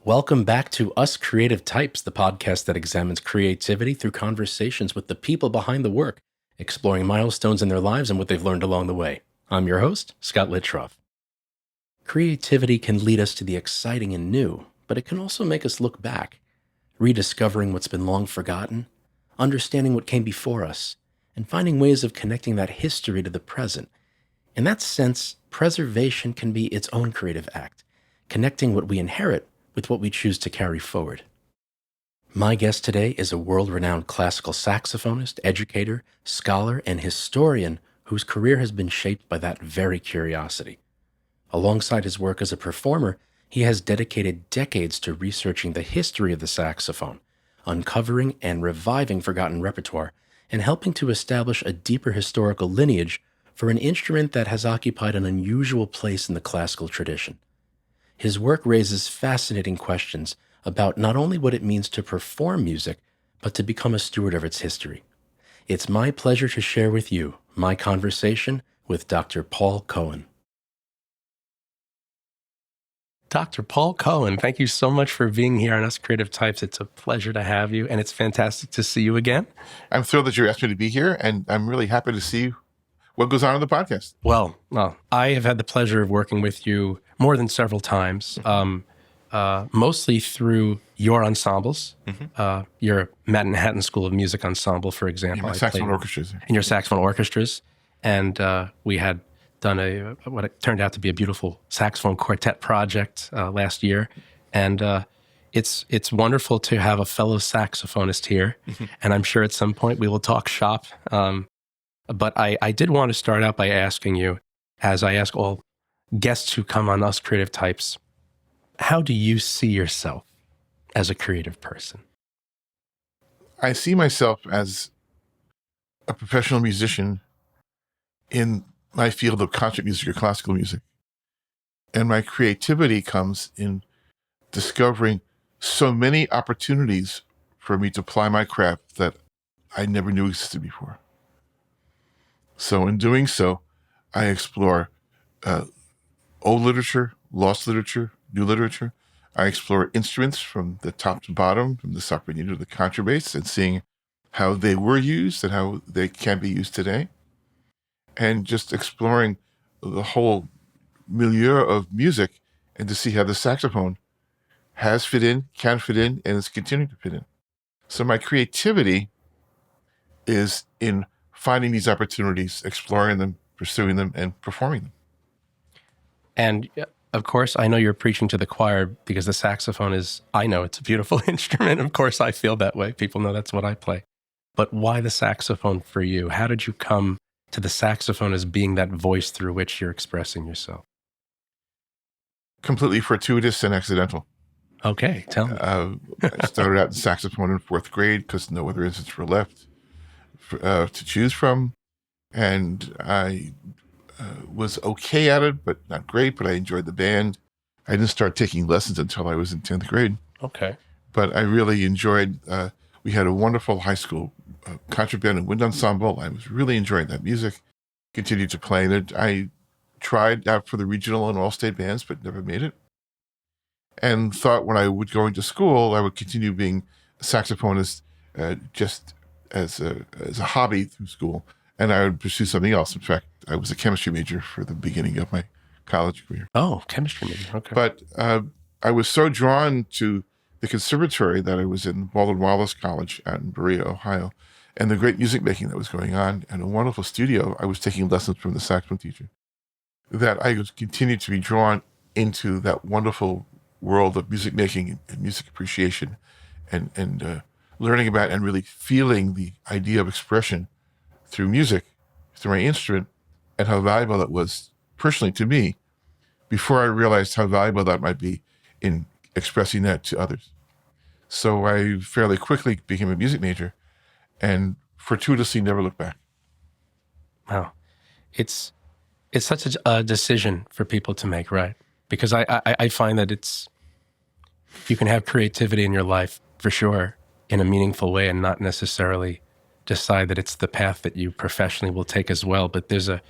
Welcome back to Us Creative Types, the podcast that examines creativity through conversations with the people behind the work, exploring milestones in their lives and what they've learned along the way. I'm your host, Scott Littroff. Creativity can lead us to the exciting and new, but it can also make us look back, rediscovering what's been long forgotten, understanding what came before us, and finding ways of connecting that history to the present. In that sense, preservation can be its own creative act, connecting what we inherit with what we choose to carry forward. My guest today is a world-renowned classical saxophonist, educator, scholar, and historian whose career has been shaped by that very curiosity. Alongside his work as a performer, he has dedicated decades to researching the history of the saxophone, uncovering and reviving forgotten repertoire, and helping to establish a deeper historical lineage for an instrument that has occupied an unusual place in the classical tradition. His work raises fascinating questions about not only what it means to perform music, but to become a steward of its history. It's my pleasure to share with you my conversation with Dr. Paul Cohen. Dr. Paul Cohen, thank you so much for being here on Us Creative Types. It's a pleasure to have you, and it's fantastic to see you again. I'm thrilled that you asked me to be here, and I'm really happy to see what goes on in the podcast. Well, I have had the pleasure of working with you more than several times, mostly through your ensembles. Your Manhattan School of Music ensemble, for example. My saxophone orchestras. In your saxophone orchestras. And we had done what it turned out to be a beautiful saxophone quartet project last year. And it's wonderful to have a fellow saxophonist here. And I'm sure at some point we will talk shop. But I did want to start out by asking you, as I ask all guests who come on Us Creative Types, how do you see yourself as a creative person? I see myself as a professional musician in my field of concert music or classical music. And my creativity comes in discovering so many opportunities for me to apply my craft that I never knew existed before. So in doing so, I explore old literature, lost literature, new literature. I explore instruments from the top to bottom, from the soprano to the contrabass, and seeing how they were used and how they can be used today. And just exploring the whole milieu of music and to see how the saxophone has fit in, can fit in, and is continuing to fit in. So my creativity is in finding these opportunities, exploring them, pursuing them, and performing them. And of course, I know you're preaching to the choir because the saxophone I know it's a beautiful instrument. Of course, I feel that way. People know that's what I play. But why the saxophone for you? How did you come to the saxophone as being that voice through which you're expressing yourself? Completely fortuitous and accidental. Okay, tell me. I started out in saxophone in fourth grade because no other instruments were left to choose from. And I was okay at it, but not great, but I enjoyed the band. I didn't start taking lessons until I was in 10th grade. Okay. But I really enjoyed, we had a wonderful high school concert band and wind ensemble. I was really enjoying that music, continued to play it. I tried out for the regional and all-state bands, but never made it. And thought when I would go into school, I would continue being a saxophonist just as a hobby through school. And I would pursue something else. In fact, I was a chemistry major for the beginning of my college career. Oh, chemistry major. Okay. But I was so drawn to the conservatory that I was in Baldwin Wallace College out in Berea, Ohio, and the great music making that was going on, and a wonderful studio. I was taking lessons from the saxophone teacher, that I was continued to be drawn into that wonderful world of music making and music appreciation, and learning about and really feeling the idea of expression through music, through my instrument, and how valuable that was personally to me before I realized how valuable that might be in expressing that to others. So I fairly quickly became a music major and fortuitously never looked back. Wow. It's such a decision for people to make, right? Because I find that you can have creativity in your life for sure in a meaningful way and not necessarily decide that it's the path that you professionally will take as well. But there's a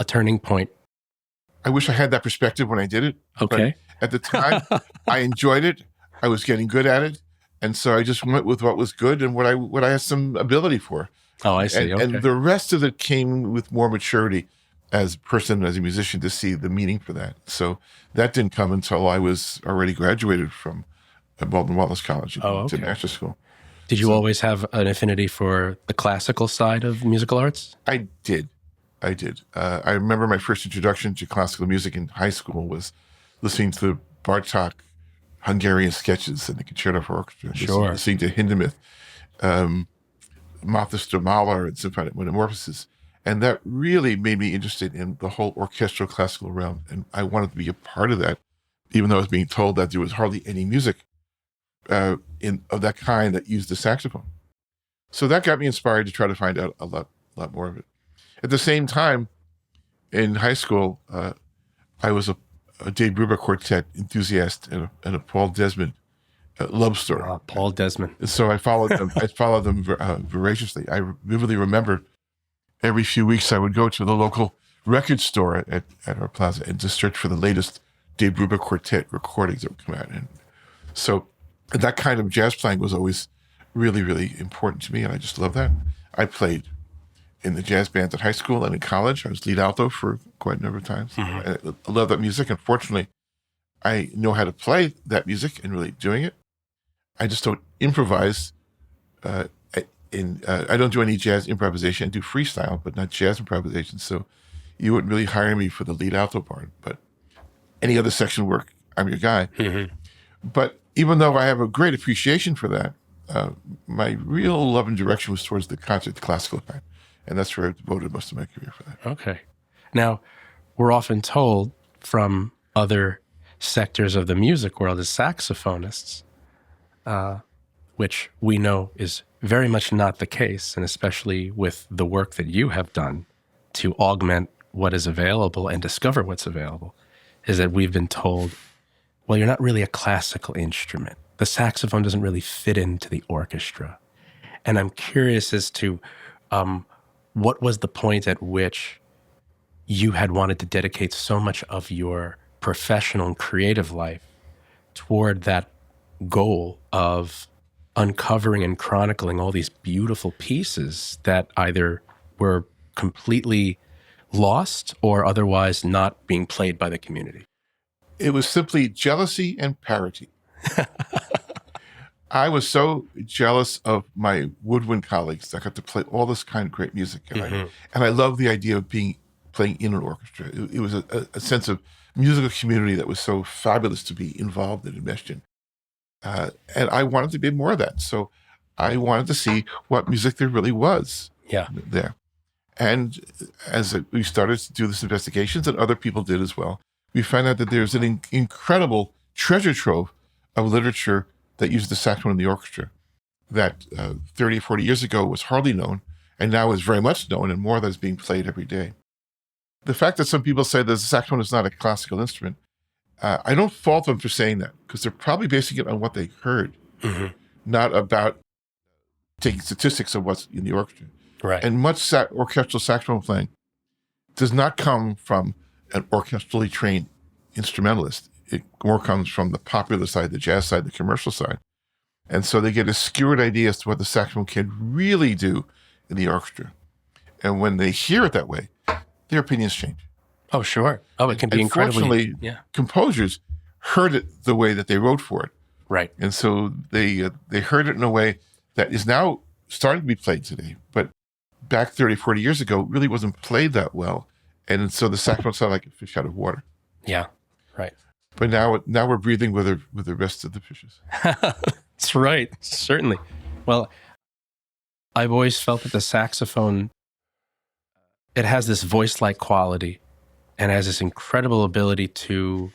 turning point. I wish I had that perspective when I did it. Okay. But at the time, I enjoyed it. I was getting good at it. And so I just went with what was good and what I had some ability for. Oh, I see. Okay. And the rest of it came with more maturity as a person, as a musician, to see the meaning for that. So that didn't come until I was already graduated from Baldwin Wallace College to master's school. Did you always have an affinity for the classical side of musical arts? I did. I remember my first introduction to classical music in high school was listening to Bartók Hungarian sketches and the Concerto for Orchestra. Sure. Listening to Hindemith, Mathis Mahler and Symphonic Metamorphoses. And that really made me interested in the whole orchestral classical realm. And I wanted to be a part of that, even though I was being told that there was hardly any music of that kind that used the saxophone. So that got me inspired to try to find out a lot more of it. At the same time, in high school, I was a Dave Brubeck quartet enthusiast and a Paul Desmond love story. Paul Desmond. And so I followed them voraciously. I vividly remember every few weeks I would go to the local record store at our plaza and just search for the latest Dave Brubeck quartet recordings that would come out. And so that kind of jazz playing was always really, really important to me, and I just love that. I played in the jazz band at high school and in college. I was lead alto for quite a number of times. Mm-hmm. I love that music. Unfortunately, I know how to play that music and really doing it. I just don't improvise. I don't do any jazz improvisation. I do freestyle, but not jazz improvisation. So you wouldn't really hire me for the lead alto part. But any other section work, I'm your guy. Mm-hmm. But even though I have a great appreciation for that, my real love and direction was towards the concert, the classical kind. And that's where I devoted most of my career for that. Okay. Now, we're often told from other sectors of the music world as saxophonists, which we know is very much not the case, and especially with the work that you have done to augment what is available and discover what's available, is that we've been told, well, you're not really a classical instrument. The saxophone doesn't really fit into the orchestra. And I'm curious as to what was the point at which you had wanted to dedicate so much of your professional and creative life toward that goal of uncovering and chronicling all these beautiful pieces that either were completely lost or otherwise not being played by the community? It was simply jealousy and parity. I was so jealous of my woodwind colleagues that got to play all this kind of great music. And I love the idea of playing in an orchestra. It was a sense of musical community that was so fabulous to be involved and enmeshed in. And I wanted to be more of that. So I wanted to see what music there really was there. And as we started to do these investigations, and other people did as well, we found out that there's an incredible treasure trove of literature that used the saxophone in the orchestra that 30 or 40 years ago was hardly known, and now is very much known, and more of that is being played every day. The fact that some people say that the saxophone is not a classical instrument, I don't fault them for saying that, because they're probably basing it on what they heard, not about taking statistics of what's in the orchestra. Right. And much orchestral saxophone playing does not come from an orchestrally trained instrumentalist. It more comes from the popular side, the jazz side, the commercial side. And so they get a skewed idea as to what the saxophone can really do in the orchestra. And when they hear it that way, their opinions change. Oh, sure. Oh, it can be incredibly... Fortunately, composers heard it the way that they wrote for it. Right. And so they heard it in a way that is now starting to be played today. But back 30, 40 years ago, it really wasn't played that well. And so the saxophone sounded like a fish out of water. Yeah, right. But now we're breathing with the rest of the fishes. That's right, certainly. Well, I've always felt that the saxophone, it has this voice-like quality and has this incredible ability to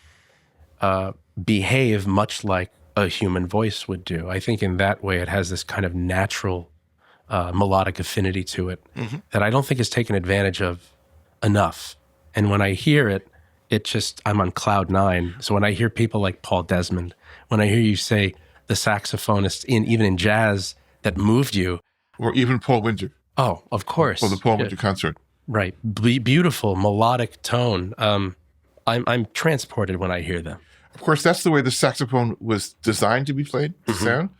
behave much like a human voice would do. I think in that way it has this kind of natural melodic affinity to it that I don't think is taken advantage of enough. And when I hear it, I'm on cloud nine. So when I hear people like Paul Desmond, when I hear you say the saxophonist even in jazz that moved you. Or even Paul Winter. Oh, of course. For the Paul Winter concert. Right. Beautiful, melodic tone. I'm transported when I hear them. Of course, that's the way the saxophone was designed to be played, to sound.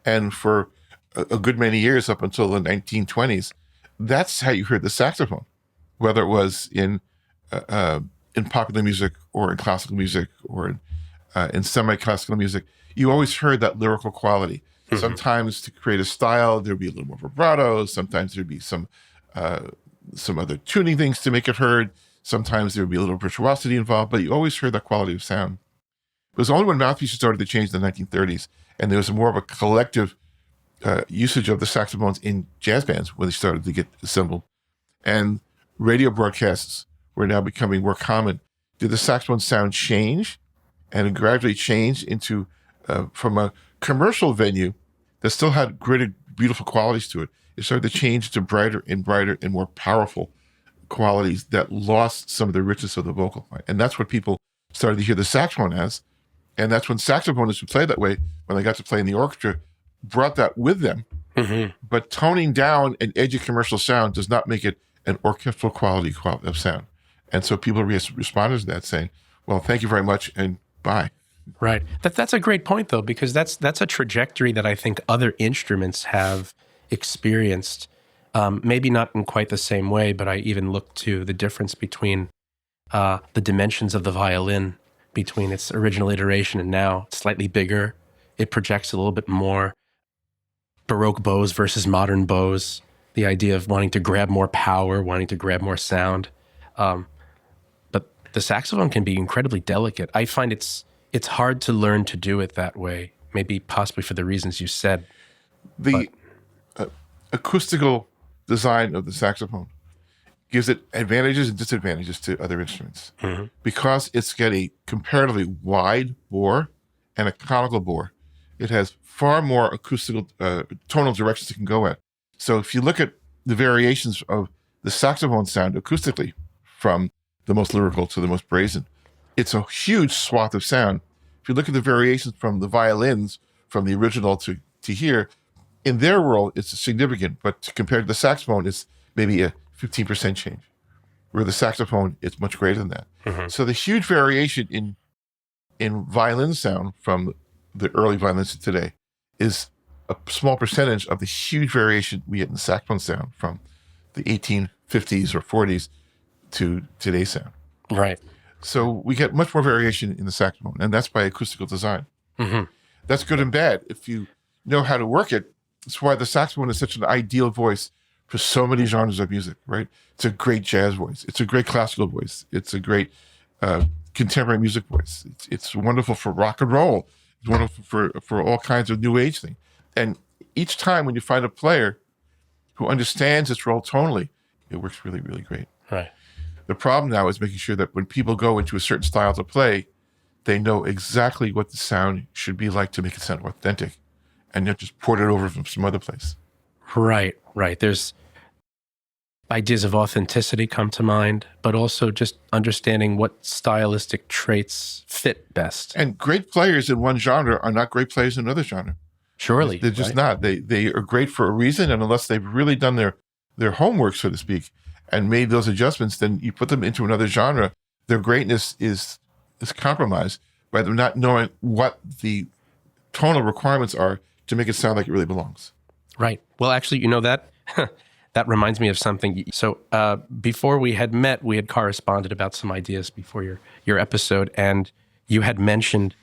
And for a good many years, up until the 1920s, that's how you heard the saxophone, whether it was in popular music or in classical music or in semi-classical music. You always heard that lyrical quality. Sometimes to create a style, there'd be a little more vibrato. Sometimes there'd be some other tuning things to make it heard. Sometimes there would be a little virtuosity involved, but you always heard that quality of sound. It was only when mouthpieces started to change in the 1930s, and there was more of a collective usage of the saxophones in jazz bands when they started to get assembled. And radio broadcasts were now becoming more common. Did the saxophone sound change? And it gradually changed into, from a commercial venue that still had great, beautiful qualities to it, it started to change to brighter and more powerful qualities that lost some of the richness of the vocal. And that's what people started to hear the saxophone as. And that's when saxophonists who play that way, when they got to play in the orchestra, brought that with them. But toning down an edgy commercial sound does not make it an orchestral quality of sound. And so people responded to that saying, well, thank you very much, and bye. Right. That's a great point, though, because that's a trajectory that I think other instruments have experienced. Maybe not in quite the same way, but I even look to the difference between the dimensions of the violin between its original iteration and now. It's slightly bigger. It projects a little bit more. Baroque bows versus modern bows. The idea of wanting to grab more power, wanting to grab more sound. But the saxophone can be incredibly delicate. I find it's hard to learn to do it that way, maybe possibly for the reasons you said. The acoustical design of the saxophone gives it advantages and disadvantages to other instruments. Because it's got a comparatively wide bore and a conical bore, it has far more acoustical tonal directions it can go at. So if you look at the variations of the saxophone sound acoustically, from the most lyrical to the most brazen, it's a huge swath of sound. If you look at the variations from the violins, from the original to here, in their world, it's significant, but compared to the saxophone, it's maybe a 15% change. Where the saxophone, it's much greater than that. So the huge variation in violin sound from the early violins to today is a small percentage of the huge variation we get in saxophone sound from the 1850s or 40s to today's sound. Right. So we get much more variation in the saxophone, and that's by acoustical design. That's good and bad. If you know how to work it, that's why the saxophone is such an ideal voice for so many genres of music, right? It's a great jazz voice. It's a great classical voice. It's a great contemporary music voice. It's wonderful for rock and roll. It's wonderful for all kinds of new age things. And each time when you find a player who understands its role tonally, it works really, really great. Right. The problem now is making sure that when people go into a certain style to play, they know exactly what the sound should be like to make it sound authentic, and not just port it over from some other place. Right. There's ideas of authenticity come to mind, but also just understanding what stylistic traits fit best. And great players in one genre are not great players in another genre. Surely. They're just not. They are great for a reason, and unless they've really done their homework, so to speak, and made those adjustments, then you put them into another genre, their greatness is compromised by them not knowing what the tonal requirements are to make it sound like it really belongs. Right. Well, actually, that that reminds me of something. So before we had met, we had corresponded about some ideas before your episode, and you had mentioned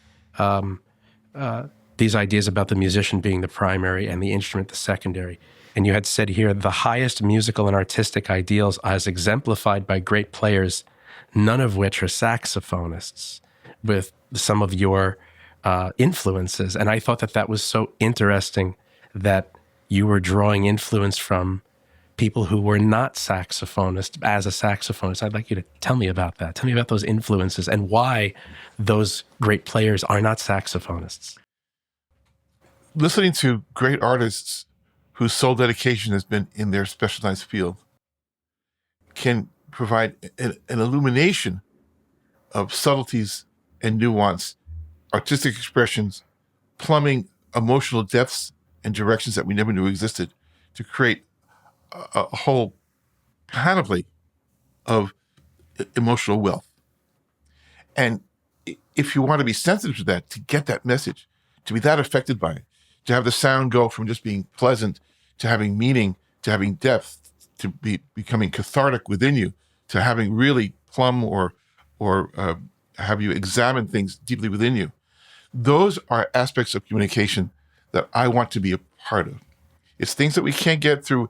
these ideas about the musician being the primary and the instrument the secondary. And you had said here, the highest musical and artistic ideals as exemplified by great players, none of which are saxophonists, with some of your influences. And I thought that was so interesting that you were drawing influence from people who were not saxophonists as a saxophonist. I'd like you to tell me about that. Tell me about those influences and why those great players are not saxophonists. Listening to great artists whose sole dedication has been in their specialized field can provide an illumination of subtleties and nuance, artistic expressions, plumbing emotional depths and directions that we never knew existed, to create a whole panoply of emotional wealth. And if you want to be sensitive to that, to get that message, to be that affected by it, to have the sound go from just being pleasant to having meaning, to having depth, to becoming cathartic within you, to having really plumb or have you examine things deeply within you. Those are aspects of communication that I want to be a part of. It's things that we can't get through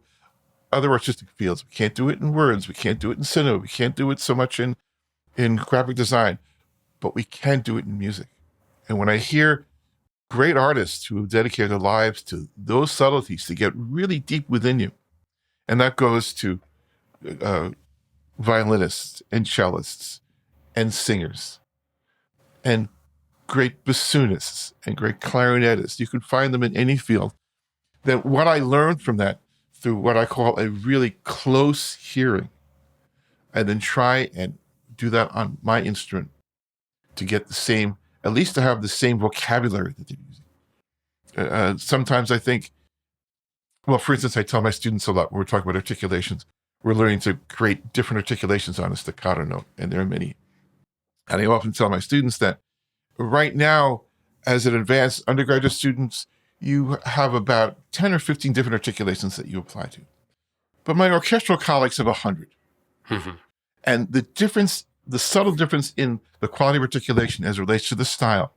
other artistic fields. We can't do it in words. We can't do it in cinema. We can't do it so much in graphic design, but we can do it in music. And when I hear great artists who have dedicated their lives to those subtleties to get really deep within you, and that goes to violinists and cellists and singers and great bassoonists and great clarinetists. You can find them in any field. Then what I learned from that through what I call a really close hearing, and then try and do that on my instrument to get the same, at least to have the same vocabulary that they're using. Sometimes I think, well, for instance, I tell my students a lot when we're talking about articulations, we're learning to create different articulations on a staccato note, and there are many. And I often tell my students that right now, as an advanced undergraduate students, you have about 10 or 15 different articulations that you apply to. But my orchestral colleagues have 100. Mm-hmm. And the difference, the subtle difference in the quality of articulation as it relates to the style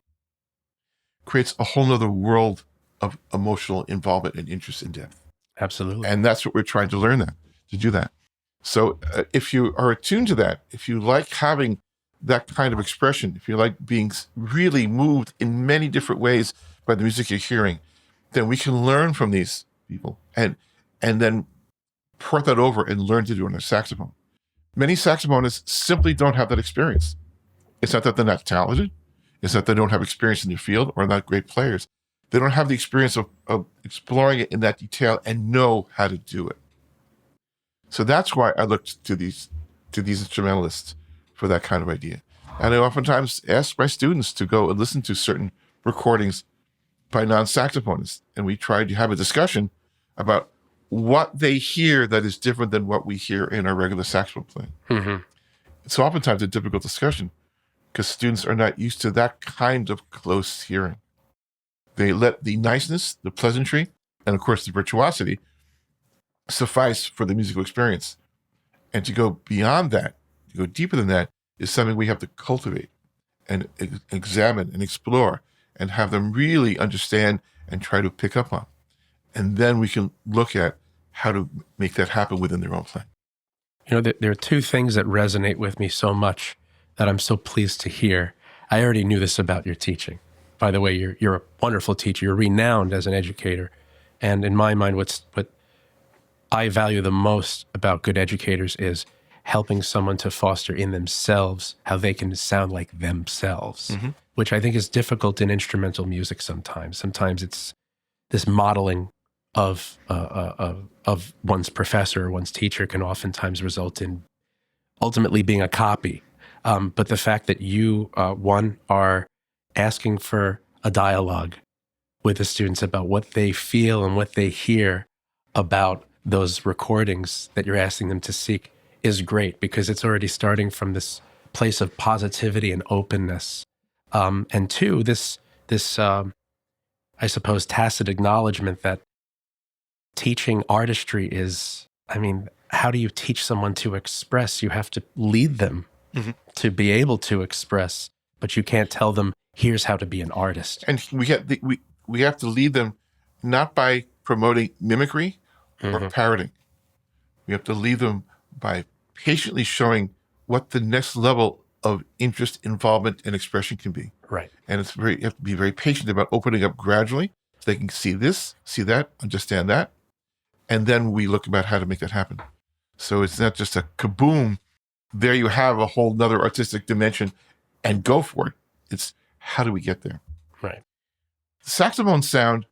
creates a whole nother world of emotional involvement and interest in depth. Absolutely. And that's what we're trying to learn to do that. So if you are attuned to that, if you like having that kind of expression, if you like being really moved in many different ways by the music you're hearing, then we can learn from these people and then port that over and learn to do it on their saxophone. Many saxophonists simply don't have that experience. It's not that they're not talented. It's that they don't have experience in their field or not great players. They don't have the experience of exploring it in that detail and know how to do it. So that's why I looked to these instrumentalists for that kind of idea. And I oftentimes ask my students to go and listen to certain recordings by non-saxophonists. And we tried to have a discussion about what they hear that is different than what we hear in our regular saxophone playing. Mm-hmm. It's oftentimes a difficult discussion because students are not used to that kind of close hearing. They let the niceness, the pleasantry, and of course the virtuosity suffice for the musical experience. And to go beyond that, to go deeper than that, is something we have to cultivate and examine and explore and have them really understand and try to pick up on. And then we can look at how to make that happen within their own playing. You know, there are two things that resonate with me so much that I'm so pleased to hear. I already knew this about your teaching. By the way, you're a wonderful teacher. You're renowned as an educator. And in my mind, what I value the most about good educators is helping someone to foster in themselves how they can sound like themselves, mm-hmm. which I think is difficult in instrumental music sometimes. Sometimes it's this modeling of one's professor or one's teacher can oftentimes result in ultimately being a copy. But the fact that you, one, are asking for a dialogue with the students about what they feel and what they hear about those recordings that you're asking them to seek is great, because it's already starting from this place of positivity and openness. And two, this I suppose, tacit acknowledgement that teaching artistry is, I mean, how do you teach someone to express? You have to lead them mm-hmm. to be able to express, but you can't tell them, here's how to be an artist. And we have to lead them not by promoting mimicry mm-hmm. or parroting. We have to lead them by patiently showing what the next level of interest, involvement, and expression can be. Right. And you have to be very patient about opening up gradually so they can see this, see that, understand that. And then we look about how to make that happen. So it's not just a kaboom, there you have a whole nother artistic dimension and go for it. It's how do we get there? Right. The saxophone sound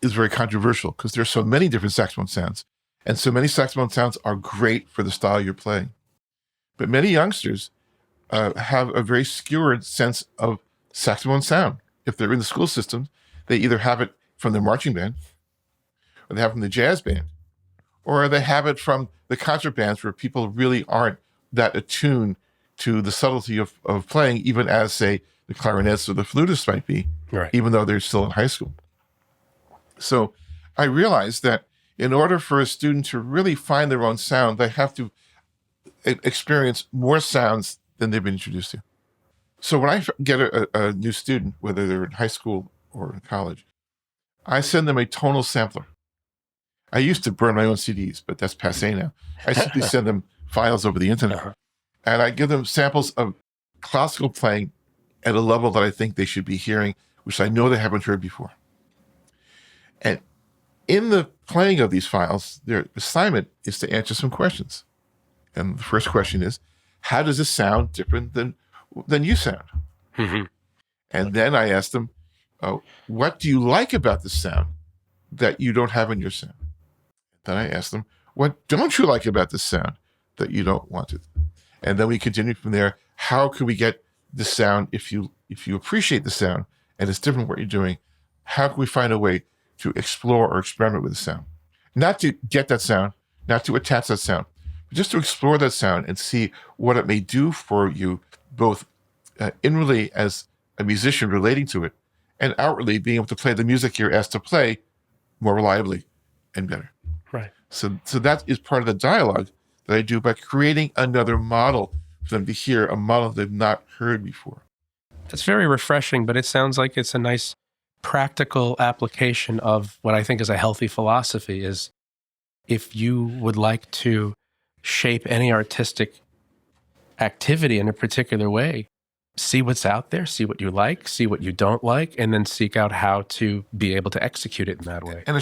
is very controversial because there's so many different saxophone sounds. And so many saxophone sounds are great for the style you're playing. But many youngsters have a very skewered sense of saxophone sound. If they're in the school system, they either have it from their marching band, or they have it from the jazz band, or they have it from the concert bands where people really aren't that attuned to the subtlety of playing, even as, say, the clarinets or the flutists might be, Right. even though they're still in high school. So I realized that in order for a student to really find their own sound, they have to experience more sounds than they've been introduced to. So when I get a new student, whether they're in high school or in college, I send them a tonal sampler. I used to burn my own CDs, but that's passé now. I simply send them files over the internet. And I give them samples of classical playing at a level that I think they should be hearing, which I know they haven't heard before. And in the playing of these files, their assignment is to answer some questions. And the first question is, how does this sound different than you sound? Mm-hmm. And then I ask them, what do you like about the sound that you don't have in your sound? Then I ask them, what don't you like about this sound that you don't want it? And then we continue from there. How can we get the sound, if you appreciate the sound and it's different what you're doing, how can we find a way to explore or experiment with the sound? Not to get that sound, not to attach that sound, but just to explore that sound and see what it may do for you, both inwardly as a musician relating to it, and outwardly being able to play the music you're asked to play more reliably and better. Right. So that is part of the dialogue that I do by creating another model for them to hear, a model they've not heard before. That's very refreshing, but it sounds like it's a nice practical application of what I think is a healthy philosophy is if you would like to shape any artistic activity in a particular way, see what's out there, see what you like, see what you don't like, and then seek out how to be able to execute it in that way. And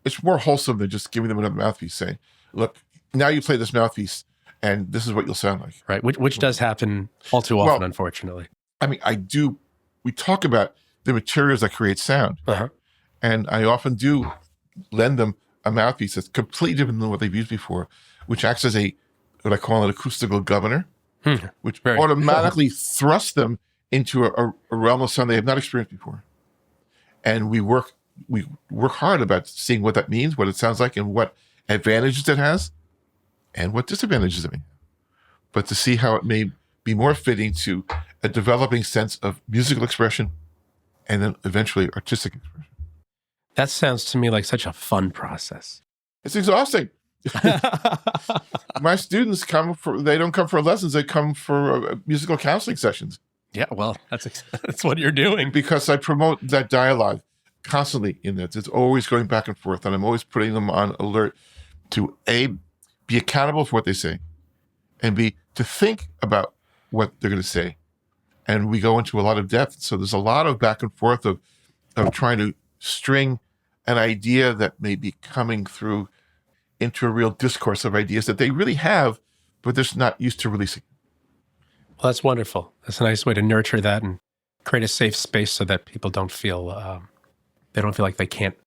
it's more wholesome than just giving them another mouthpiece saying, look, now you play this mouthpiece and this is what you'll sound like. Right, which does happen all too often, unfortunately. I mean, we talk about the materials that create sound. And I often do lend them a mouthpiece that's completely different than what they've used before, which acts as what I call an acoustical governor, which automatically thrusts them into a realm of sound they have not experienced before. And we work hard about seeing what that means, what it sounds like, and what advantages it has, and what disadvantages it may have. But to see how it may be more fitting to a developing sense of musical expression and then eventually artistic expression. That sounds to me like such a fun process. It's exhausting. My students they don't come for lessons, they come for musical counseling sessions. Yeah, well, that's what you're doing. Because I promote that dialogue constantly in that. It's always going back and forth, and I'm always putting them on alert to A, be accountable for what they say, and B, to think about what they're going to say. And we go into a lot of depth. So there's a lot of back and forth of trying to string an idea that may be coming through into a real discourse of ideas that they really have, but they're just not used to releasing. Well, that's wonderful. That's a nice way to nurture that and create a safe space so that people don't feel like they can't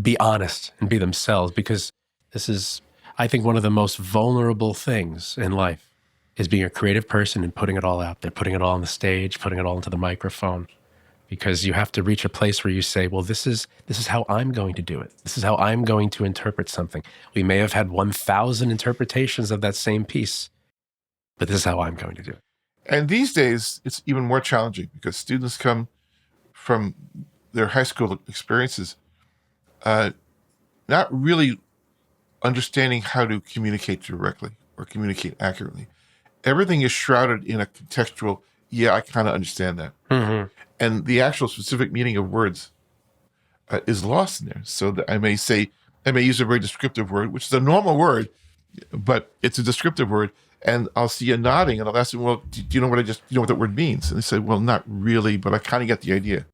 be honest and be themselves, because this is, I think, one of the most vulnerable things in life is being a creative person and putting it all out there, putting it all on the stage, putting it all into the microphone, because you have to reach a place where you say, well, this is how I'm going to do it. This is how I'm going to interpret something. We may have had 1,000 interpretations of that same piece, but this is how I'm going to do it. And these days, it's even more challenging because students come from their high school experiences not really understanding how to communicate directly or communicate accurately. Everything is shrouded in a contextual, I kind of understand that. Mm-hmm. And the actual specific meaning of words is lost in there. So that I may use a very descriptive word, which is a normal word, but it's a descriptive word. And I'll see you nodding, and I'll ask them, well, do you know what that word means? And they say, well, not really, but I kind of get the idea.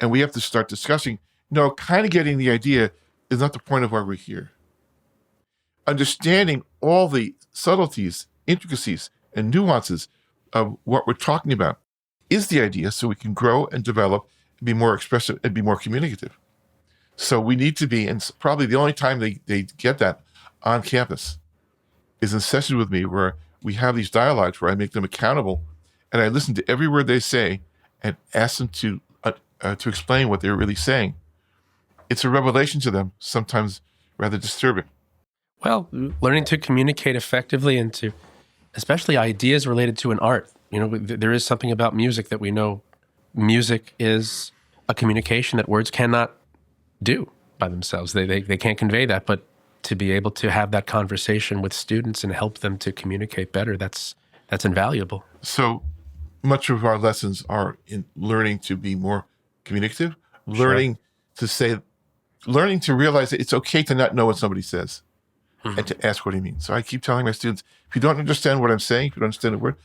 And we have to start discussing, no, kind of getting the idea is not the point of why we're here. Understanding all the subtleties, intricacies, and nuances of what we're talking about is the idea, so we can grow and develop and be more expressive and be more communicative. So we need to be, and probably the only time they get that on campus is in sessions with me where we have these dialogues where I make them accountable and I listen to every word they say and ask them to explain what they're really saying. It's a revelation to them, sometimes rather disturbing. Well, learning to communicate effectively and to especially ideas related to an art. There is something about music that we know music is a communication that words cannot do by themselves. They can't convey that, but to be able to have that conversation with students and help them to communicate better, that's invaluable. So much of our lessons are in learning to be more communicative, Sure. learning to realize that it's okay to not know what somebody says and to ask what he means. So I keep telling my students, if you don't understand what I'm saying, if you don't understand a word,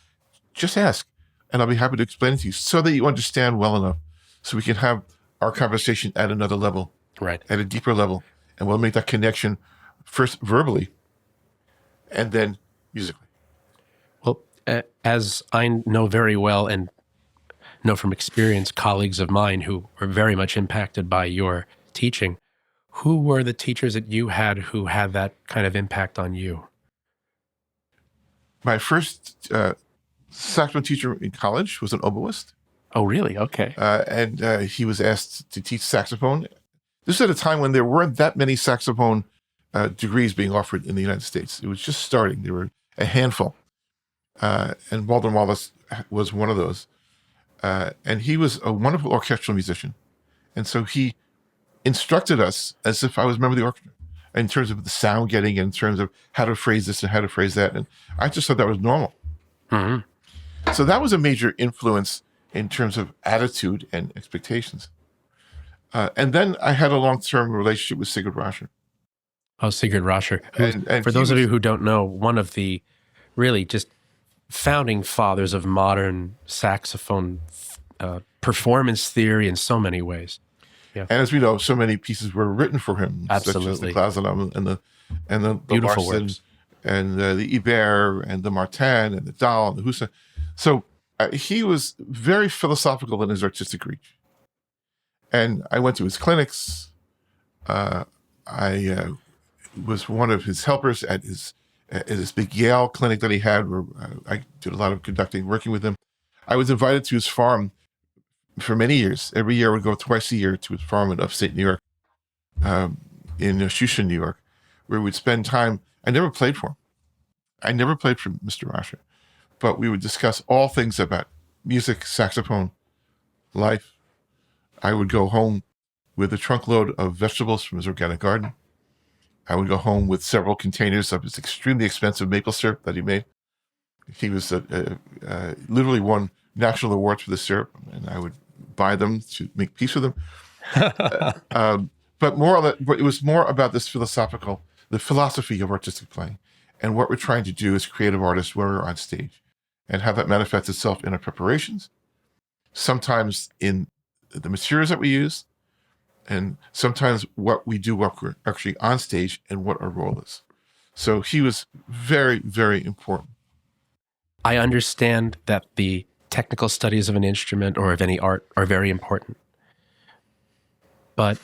just ask, and I'll be happy to explain it to you so that you understand well enough so we can have our conversation at another level, Right. at a deeper level, and we'll make that connection first verbally and then musically. Well, as I know very well and know from experience, colleagues of mine who were very much impacted by your teaching, who were the teachers that you had who had that kind of impact on you? My first saxophone teacher in college was an oboist. Oh, really? Okay. And he was asked to teach saxophone. This was at a time when there weren't that many saxophone degrees being offered in the United States. It was just starting. There were a handful. And Walden Wallace was one of those. And he was a wonderful orchestral musician. And so he instructed us as if I was a member of the orchestra in terms of the sound getting, in terms of how to phrase this and how to phrase that. And I just thought that was normal. Mm-hmm. So that was a major influence in terms of attitude and expectations. And then I had a long-term relationship with Sigurd Rascher. Oh, Sigurd Rascher. And For those of you who don't know, one of the really just founding fathers of modern saxophone performance theory in so many ways. Yeah. And as we know, so many pieces were written for him, Absolutely. such as the Klausenum and the Beautiful Larsen, works. and the Ibert and the Martin and the Dahl and the Husa. So he was very philosophical in his artistic reach. And I went to his clinics. I was one of his helpers at his big Yale clinic that he had, where I did a lot of conducting, working with him. I was invited to his farm for many years. Every year I would go twice a year to his farm in upstate New York, in Shushan, New York, where we'd spend time. I never played for him. I never played for Mr. Rascher, but we would discuss all things about music, saxophone, life. I would go home with a trunk load of vegetables from his organic garden. I would go home with several containers of his extremely expensive maple syrup that he made. He was literally won national awards for the syrup, and I would buy them to make peace with them. But it was more about this the philosophy of artistic playing, and what we're trying to do as creative artists when we're on stage, and how that manifests itself in our preparations, sometimes in the materials that we use, and sometimes what we do while we're actually on stage and what our role is. So he was very, very important. I understand that the technical studies of an instrument or of any art are very important. But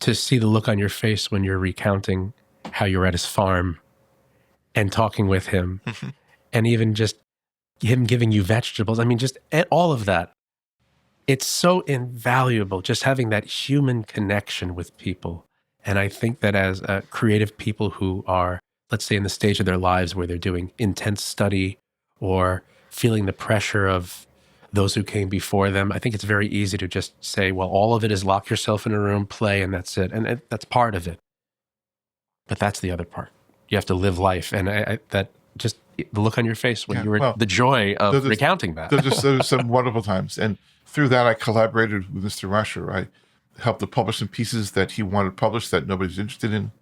to see the look on your face when you're recounting how you were at his farm and talking with him, and even just him giving you vegetables, I mean, just all of that, it's so invaluable, just having that human connection with people. And I think that as creative people who are, let's say, in the stage of their lives where they're doing intense study or feeling the pressure of those who came before them, I think it's very easy to just say, well, all of it is lock yourself in a room, play, and that's it. And that's part of it. But that's the other part. You have to live life. And that just the look on your face when you were, the joy of recounting that. Those are some wonderful times. And through that, I collaborated with Mr. Rascher. I helped to publish some pieces that he wanted published that nobody's interested in.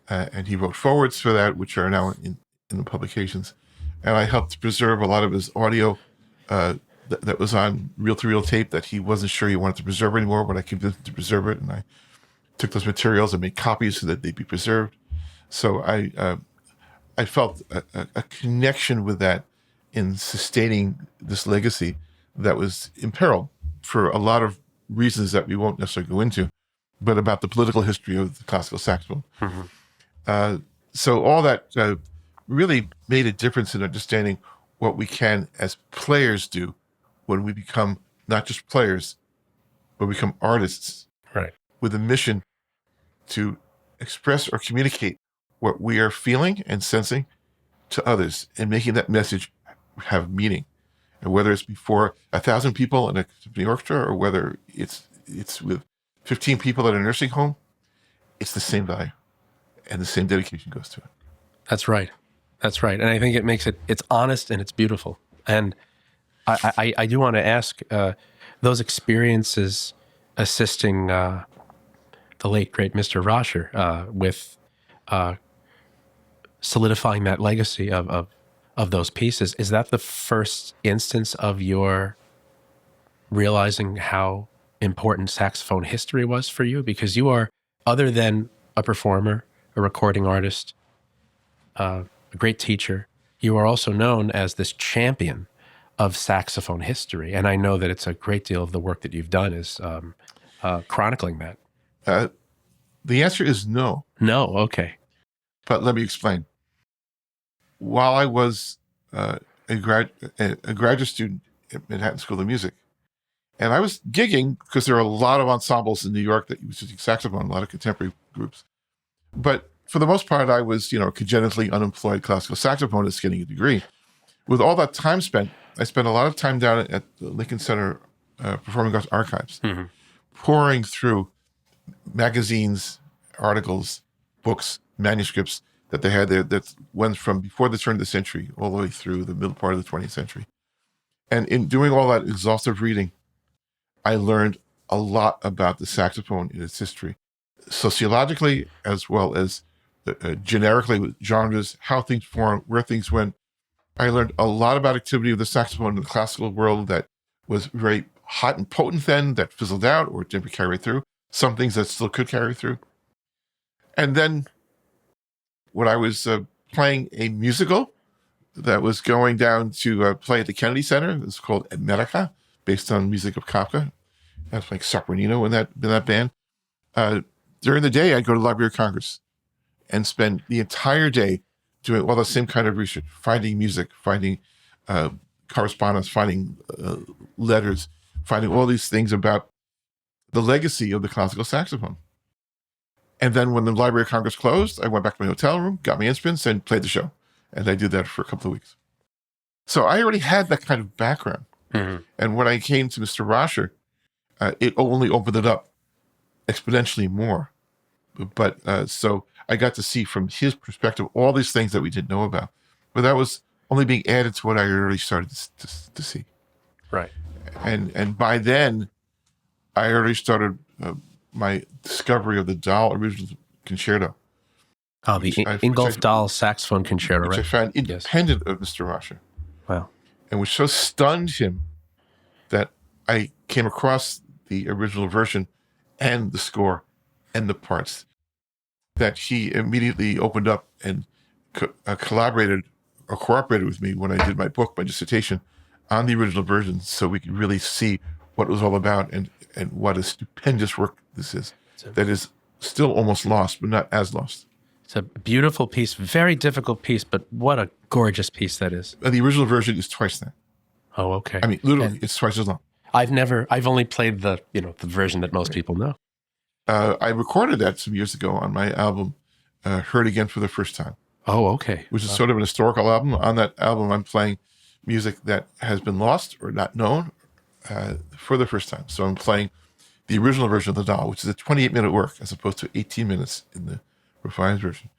And he wrote forwards for that, which are now in the publications. And I helped to preserve a lot of his audio that was on reel-to-reel tape that he wasn't sure he wanted to preserve anymore, but I convinced him to preserve it. And I took those materials and made copies so that they'd be preserved. So I felt a connection with that in sustaining this legacy that was imperiled for a lot of reasons that we won't necessarily go into, but about the political history of the classical saxophone. So all that really made a difference in understanding what we can as players do when we become not just players, but become artists, right, with a mission to express or communicate what we are feeling and sensing to others and making that message have meaning. And whether it's before 1,000 people in a symphony orchestra or whether it's with 15 people at a nursing home, it's the same value and the same dedication goes to it. That's right. That's right. And I think it makes it's honest and it's beautiful. And I do want to ask, those experiences assisting the late, great Mr. Rosher with solidifying that legacy of those pieces, is that the first instance of your realizing how important saxophone history was for you? Because you are, other than a performer, a recording artist, a great teacher, you are also known as this champion of saxophone history. And I know that it's a great deal of the work that you've done is chronicling that. The answer is no. No, okay. But let me explain. While I was a graduate student at Manhattan School of Music, and I was gigging because there are a lot of ensembles in New York that use saxophone, a lot of contemporary groups. But for the most part, I was, congenitally unemployed classical saxophonist getting a degree. With all that time spent, I spent a lot of time down at the Lincoln Center Performing Arts Archives, pouring through magazines, articles, books, manuscripts that they had there that went from before the turn of the century all the way through the middle part of the 20th century. And in doing all that exhaustive reading, I learned a lot about the saxophone in its history, sociologically as well as generically with genres, how things formed, where things went. I learned a lot about activity of the saxophone in the classical world that was very hot and potent then, that fizzled out or didn't carry through, some things that still could carry through. And then when I was playing a musical that was going down to play at the Kennedy Center, it was called Emphatically, based on music of Kafka. I was playing Sopranino in that band. During the day, I'd go to the Library of Congress and spend the entire day doing all the same kind of research, finding music, finding correspondence, finding letters, finding all these things about the legacy of the classical saxophone. And then when the Library of Congress closed, I went back to my hotel room, got my instruments, and played the show. And I did that for a couple of weeks. So I already had that kind of background. Mm-hmm. And when I came to Mr. Rosher, it only opened it up exponentially more. But so I got to see from his perspective all these things that we didn't know about. But that was only being added to what I already started to see. Right. And by then, I already started my discovery of the Dahl original concerto. Oh, the Ingolf Dahl saxophone concerto, which right? I found independent of Mr. Rosher. Wow. And which so stunned him that I came across the original version and the score and the parts that he immediately opened up and collaborated or cooperated with me when I did my book, my dissertation, on the original version so we could really see what it was all about and what a stupendous work this is. That is still almost lost, but not as lost. It's a beautiful piece, very difficult piece, but what a gorgeous pice that is. The original version is twice that. Oh, okay. I mean, literally, it's twice as long. I've only played the version that most people know. I recorded that some years ago on my album, Heard Again for the First Time. Oh, okay. Which is sort of an historical album. On that album, I'm playing music that has been lost or not known for the first time. So I'm playing the original version of the Dahl, which is a 28-minute work as opposed to 18 minutes in the refined version.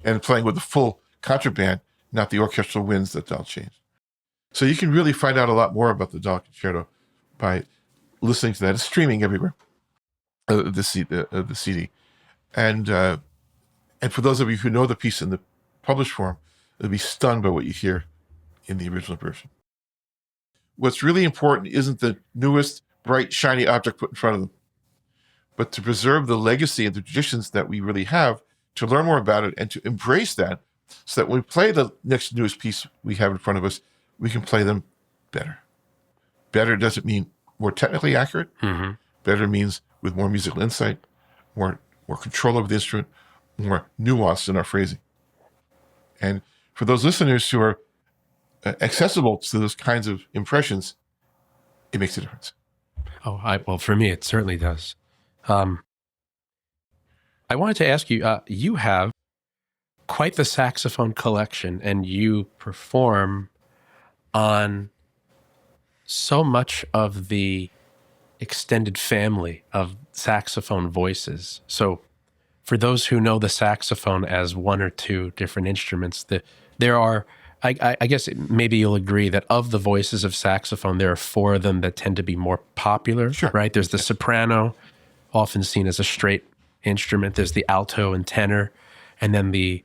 And playing with the full contraband, not the orchestral winds that Dahl changed. So you can really find out a lot more about the Dahl concerto by listening to that. It's streaming everywhere, the CD. And for those of you who know the piece in the published form, you'll be stunned by what you hear in the original version. What's really important isn't the newest, bright, shiny object put in front of them, but to preserve the legacy and the traditions that we really have, to learn more about it and to embrace that so that when we play the next newest piece we have in front of us, we can play them better. Better doesn't mean more technically accurate. Mm-hmm. Better means with more musical insight, more control over the instrument, more nuance in our phrasing. And for those listeners who are accessible to those kinds of impressions, it makes a difference. Well, for me, it certainly does. I wanted to ask you, you have quite the saxophone collection, and you perform on so much of the extended family of saxophone voices. So for those who know the saxophone as one or two different instruments, there are, I guess maybe you'll agree that of the voices of saxophone, there are four of them that tend to be more popular, Sure. right? There's the soprano, often seen as a straight instrument. There's the alto and tenor, and then the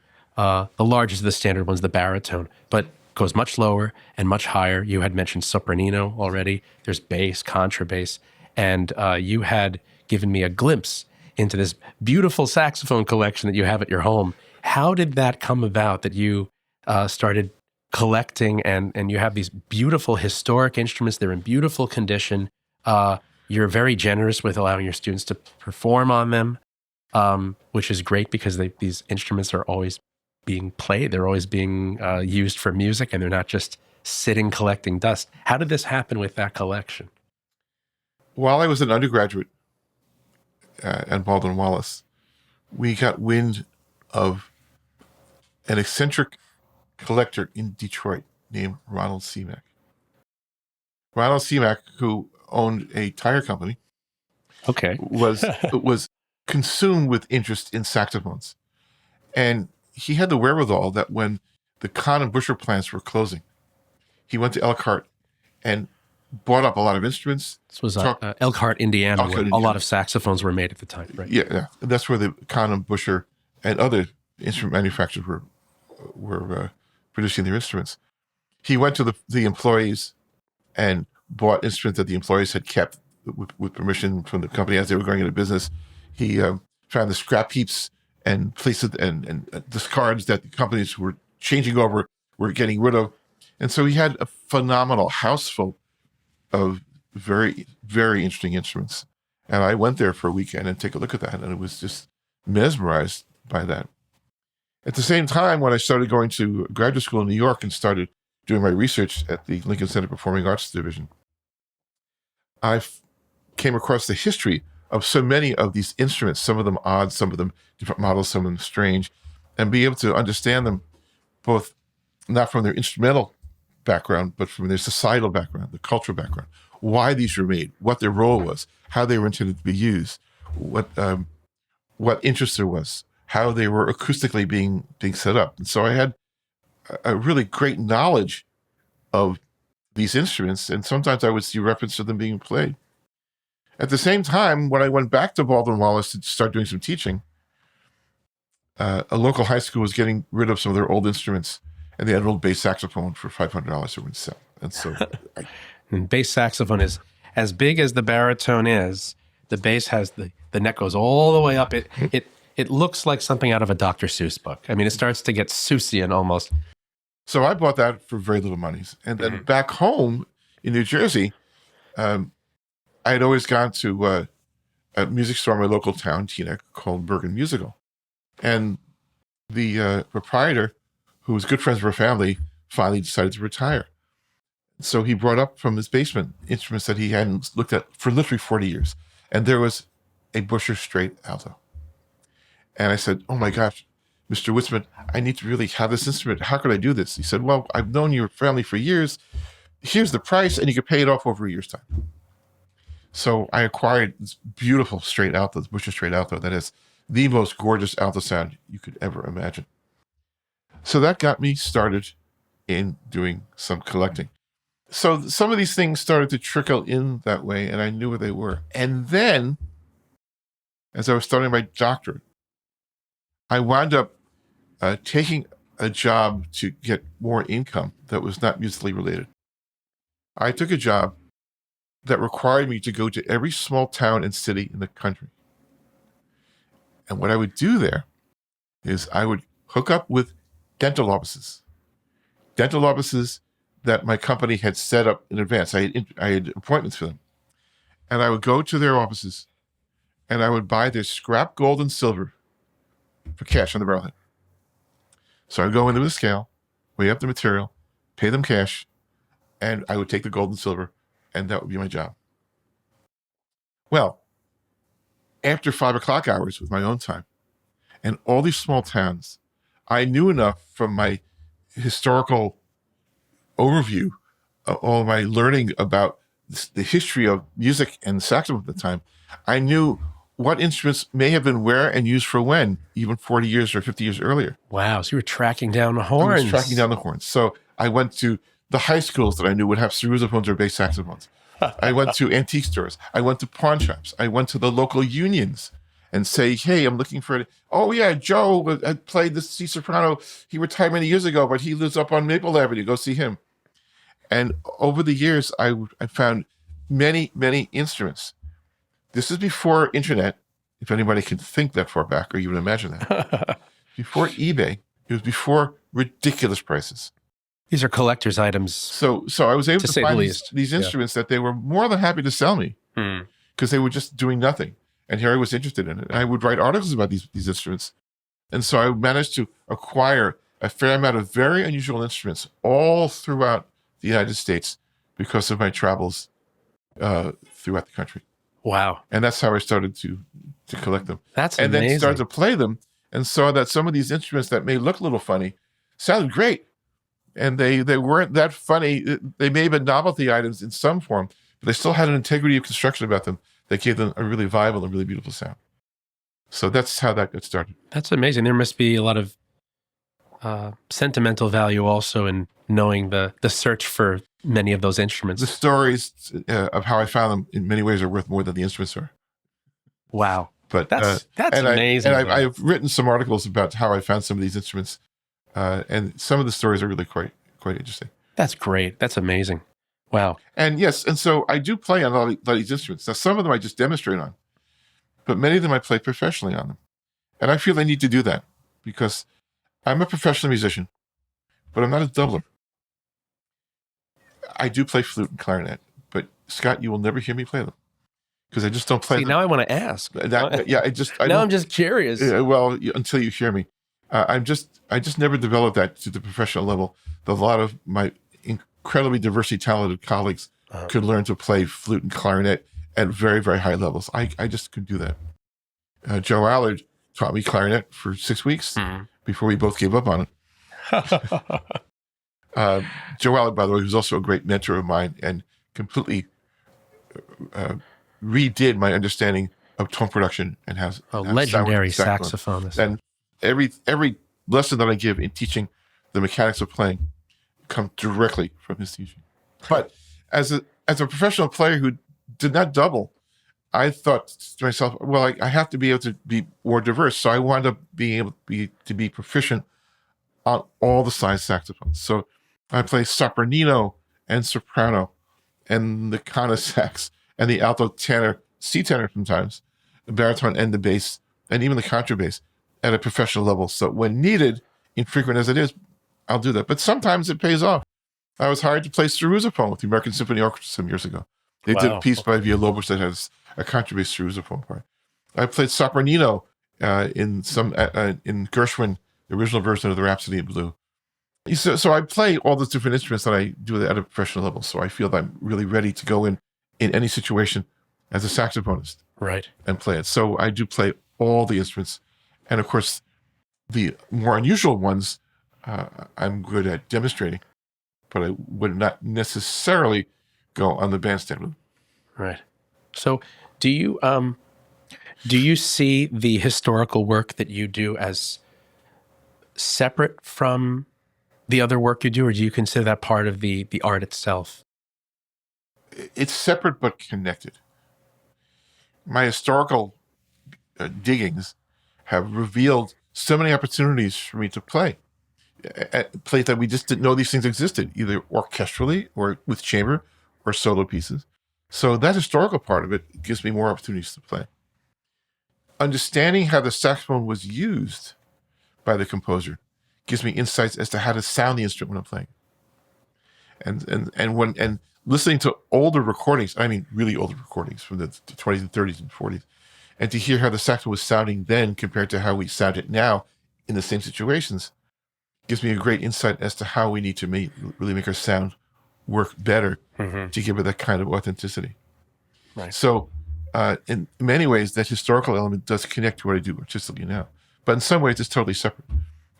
largest of the standard ones, the baritone, but goes much lower and much higher. You had mentioned sopranino already. There's bass, contrabass, and you had given me a glimpse into this beautiful saxophone collection that you have at your home. How did that come about that you started collecting and you have these beautiful historic instruments? They're in beautiful condition. You're very generous with allowing your students to perform on them, which is great because these instruments are always being played. They're always being used for music, and they're not just sitting collecting dust. How did this happen with that collection? While I was an undergraduate at Baldwin Wallace, we got wind of an eccentric collector in Detroit named Ronald Seamack. Ronald Seamack, who owned a tire company, Okay. was consumed with interest in saxophones. And he had the wherewithal that when the Cohen and Busher plants were closing, he went to Elkhart and bought up a lot of instruments. This was Elkhart, Indiana, Elkhart, where a Indiana. lot of saxophones were made at the time, right? Yeah. And that's where the Cohen and Busher and other instrument manufacturers were producing their instruments. He went to the employees and bought instruments that the employees had kept with permission from the company as they were going into business. He found the scrap heaps and places and discards that the companies were changing over were getting rid of. And so he had a phenomenal house full of very, very interesting instruments. And I went there for a weekend and take a look at that, and it was just mesmerized by that. At the same time, when I started going to graduate school in New York and started doing my research at the Lincoln Center Performing Arts Division, I came across the history of so many of these instruments, some of them odd, some of them different models, some of them strange, and be able to understand them both not from their instrumental background, but from their societal background, the cultural background, why these were made, what their role was, how they were intended to be used, what interest there was, how they were acoustically being set up. And so I had a really great knowledge of these instruments, and sometimes I would see reference to them being played. At the same time, when I went back to Baldwin Wallace to start doing some teaching, a local high school was getting rid of some of their old instruments, and they had an old bass saxophone for $500 they were to sell. And so And bass saxophone is as big as the baritone is. The bass has the neck goes all the way up. It looks like something out of a Dr. Seuss book. I mean, it starts to get Seussian almost. So I bought that for very little money. And then back home in New Jersey, I had always gone to a music store in my local town, Teaneck, called Bergen Musical. And the proprietor, who was good friends with our family, finally decided to retire. So he brought up from his basement instruments that he hadn't looked at for literally 40 years. And there was a Busher straight alto. And I said, oh my gosh, Mr. Witzman, I need to really have this instrument. How could I do this? He said, well, I've known your family for years. Here's the price, and you could pay it off over a year's time. So I acquired this beautiful straight alto, this Busher straight alto, that has the most gorgeous alto sound you could ever imagine. So that got me started in doing some collecting. So some of these things started to trickle in that way, and I knew what they were. And then, as I was starting my doctorate, I wound up taking a job to get more income that was not musically related. I took a job that required me to go to every small town and city in the country. And what I would do there is I would hook up with dental offices that my company had set up in advance. I had appointments for them. And I would go to their offices and I would buy their scrap gold and silver for cash on the barrelhead. So I'd go into the scale, weigh up the material, pay them cash, and I would take the gold and silver, and that would be my job. Well, after 5 o'clock hours with my own time, and all these small towns, I knew enough from my historical overview, all my learning about the history of music and saxophone at the time. I knew what instruments may have been where and used for when, even 40 years or 50 years earlier. Wow. So you were tracking down the I horns. was tracking down the horns. So I went to the high schools that I knew would have sarrusophones or bass saxophones. I went to antique stores. I went to pawn shops. I went to the local unions and say, hey, I'm looking for it. Oh, yeah, Joe had played the C soprano. He retired many years ago, but he lives up on Maple Avenue. Go see him. And over the years, I found many, many instruments. This is before internet, if anybody can think that far back or even imagine that. Before eBay, it was before ridiculous prices. These are collector's items. So I was able to say the find least. these instruments that they were more than happy to sell me because they were just doing nothing. And here I was interested in it. And I would write articles about these instruments. And so I managed to acquire a fair amount of very unusual instruments all throughout the United States because of my travels throughout the country. Wow. And that's how I started to collect them. That's and amazing. then started to play them and saw that some of these instruments that may look a little funny sounded great. And they weren't that funny. They may have been novelty items in some form, but they still had an integrity of construction about them that gave them a really viable and really beautiful sound. So that's how that got started. That's amazing. There must be a lot of sentimental value also in knowing the search for many of those instruments. The stories of how I found them in many ways are worth more than the instruments are. Wow. But that's amazing. I've written some articles about how I found some of these instruments, and some of the stories are really quite interesting. That's great. That's amazing. Wow. And yes, and so I do play on a lot of these instruments. Now, some of them I just demonstrate on, but many of them I play professionally on them. And I feel I need to do that because I'm a professional musician, but I'm not a doubler. I do play flute and clarinet, but Scott, you will never hear me play them because I just don't play them. Now I want to ask. I'm just curious. Well, until you hear me. I just never developed that to the professional level. A lot of my incredibly diversely talented colleagues could learn to play flute and clarinet at very, very high levels. I just couldn't do that. Joe Allard taught me clarinet for 6 weeks before we both gave up on it. Joe Allard, by the way, was also a great mentor of mine and completely redid my understanding of tone production and has a legendary saxophonist. And every lesson that I give in teaching the mechanics of playing comes directly from his teaching. But as a professional player who did not double, I thought to myself, well, I have to be able to be more diverse. So I wound up being able to be proficient on all the size saxophones. So I play sopranino and soprano and the conosax and the alto tenor, C tenor sometimes, the baritone and the bass, and even the contrabass at a professional level. So when needed, infrequent as it is, I'll do that. But sometimes it pays off. I was hired to play sarrusophone with the American Symphony Orchestra some years ago. They did a piece by Villalobos that has a contrabass sarrusophone part. I played sopranino in Gershwin, the original version of the Rhapsody in Blue. So I play all those different instruments that I do at a professional level. So I feel that I'm really ready to go in any situation as a saxophonist, right, and play it. So I do play all the instruments, and of course, the more unusual ones, I'm good at demonstrating, but I would not necessarily go on the bandstand with them. Right. So, do you see the historical work that you do as separate from the other work you do, or do you consider that part of the art itself? It's separate but connected. My historical diggings have revealed so many opportunities for me to play that we just didn't know these things existed, either orchestrally or with chamber or solo pieces. So that historical part of it gives me more opportunities to play. Understanding how the saxophone was used by the composer gives me insights as to how to sound the instrument when I'm playing. And listening to older recordings, I mean really older recordings from the 20s and 30s and 40s, and to hear how the saxophone was sounding then compared to how we sound it now in the same situations, gives me a great insight as to how we need to really make our sound work better to give it that kind of authenticity. Right. So in many ways, that historical element does connect to what I do artistically now. But in some ways, it's totally separate.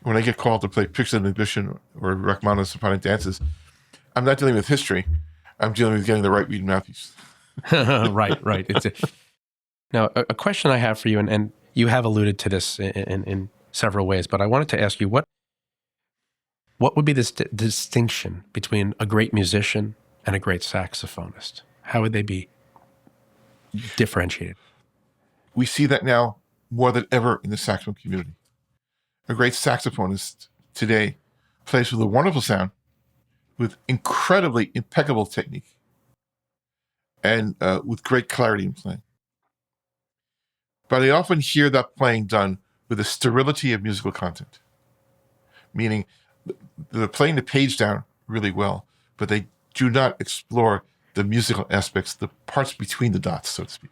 when I get called to play Picks and Ambition or Rachmaninoff's Symphonic Dances, I'm not dealing with history. I'm dealing with getting the right reed mouthpiece. Right. Now, a question I have for you, and you have alluded to this in several ways, but I wanted to ask you, what would be this distinction between a great musician and a great saxophonist? How would they be differentiated? We see that now more than ever in the saxophone community. A great saxophonist today plays with a wonderful sound, with incredibly impeccable technique, and with great clarity in playing. But I often hear that playing done with a sterility of musical content, meaning they're playing the page down really well, but they do not explore the musical aspects, the parts between the dots, so to speak,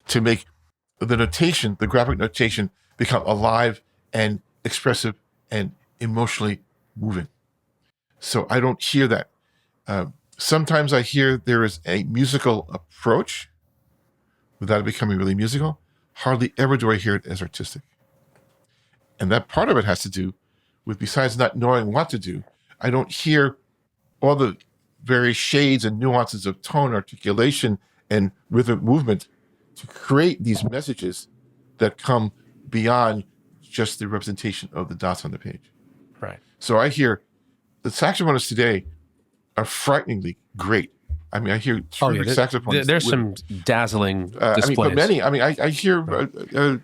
to make the notation, the graphic notation, become alive and expressive and emotionally moving. So I don't hear that. Sometimes I hear there is a musical approach without it becoming really musical. Hardly ever do I hear it as artistic. And that part of it has to do with, besides not knowing what to do, I don't hear all the various shades and nuances of tone, articulation, and rhythmic movement to create these messages that come beyond just the representation of the dots on the page. Right. So I hear the saxophonists today are frighteningly great. I mean, I hear terrific saxophonists. There's some dazzling displays. But many. I hear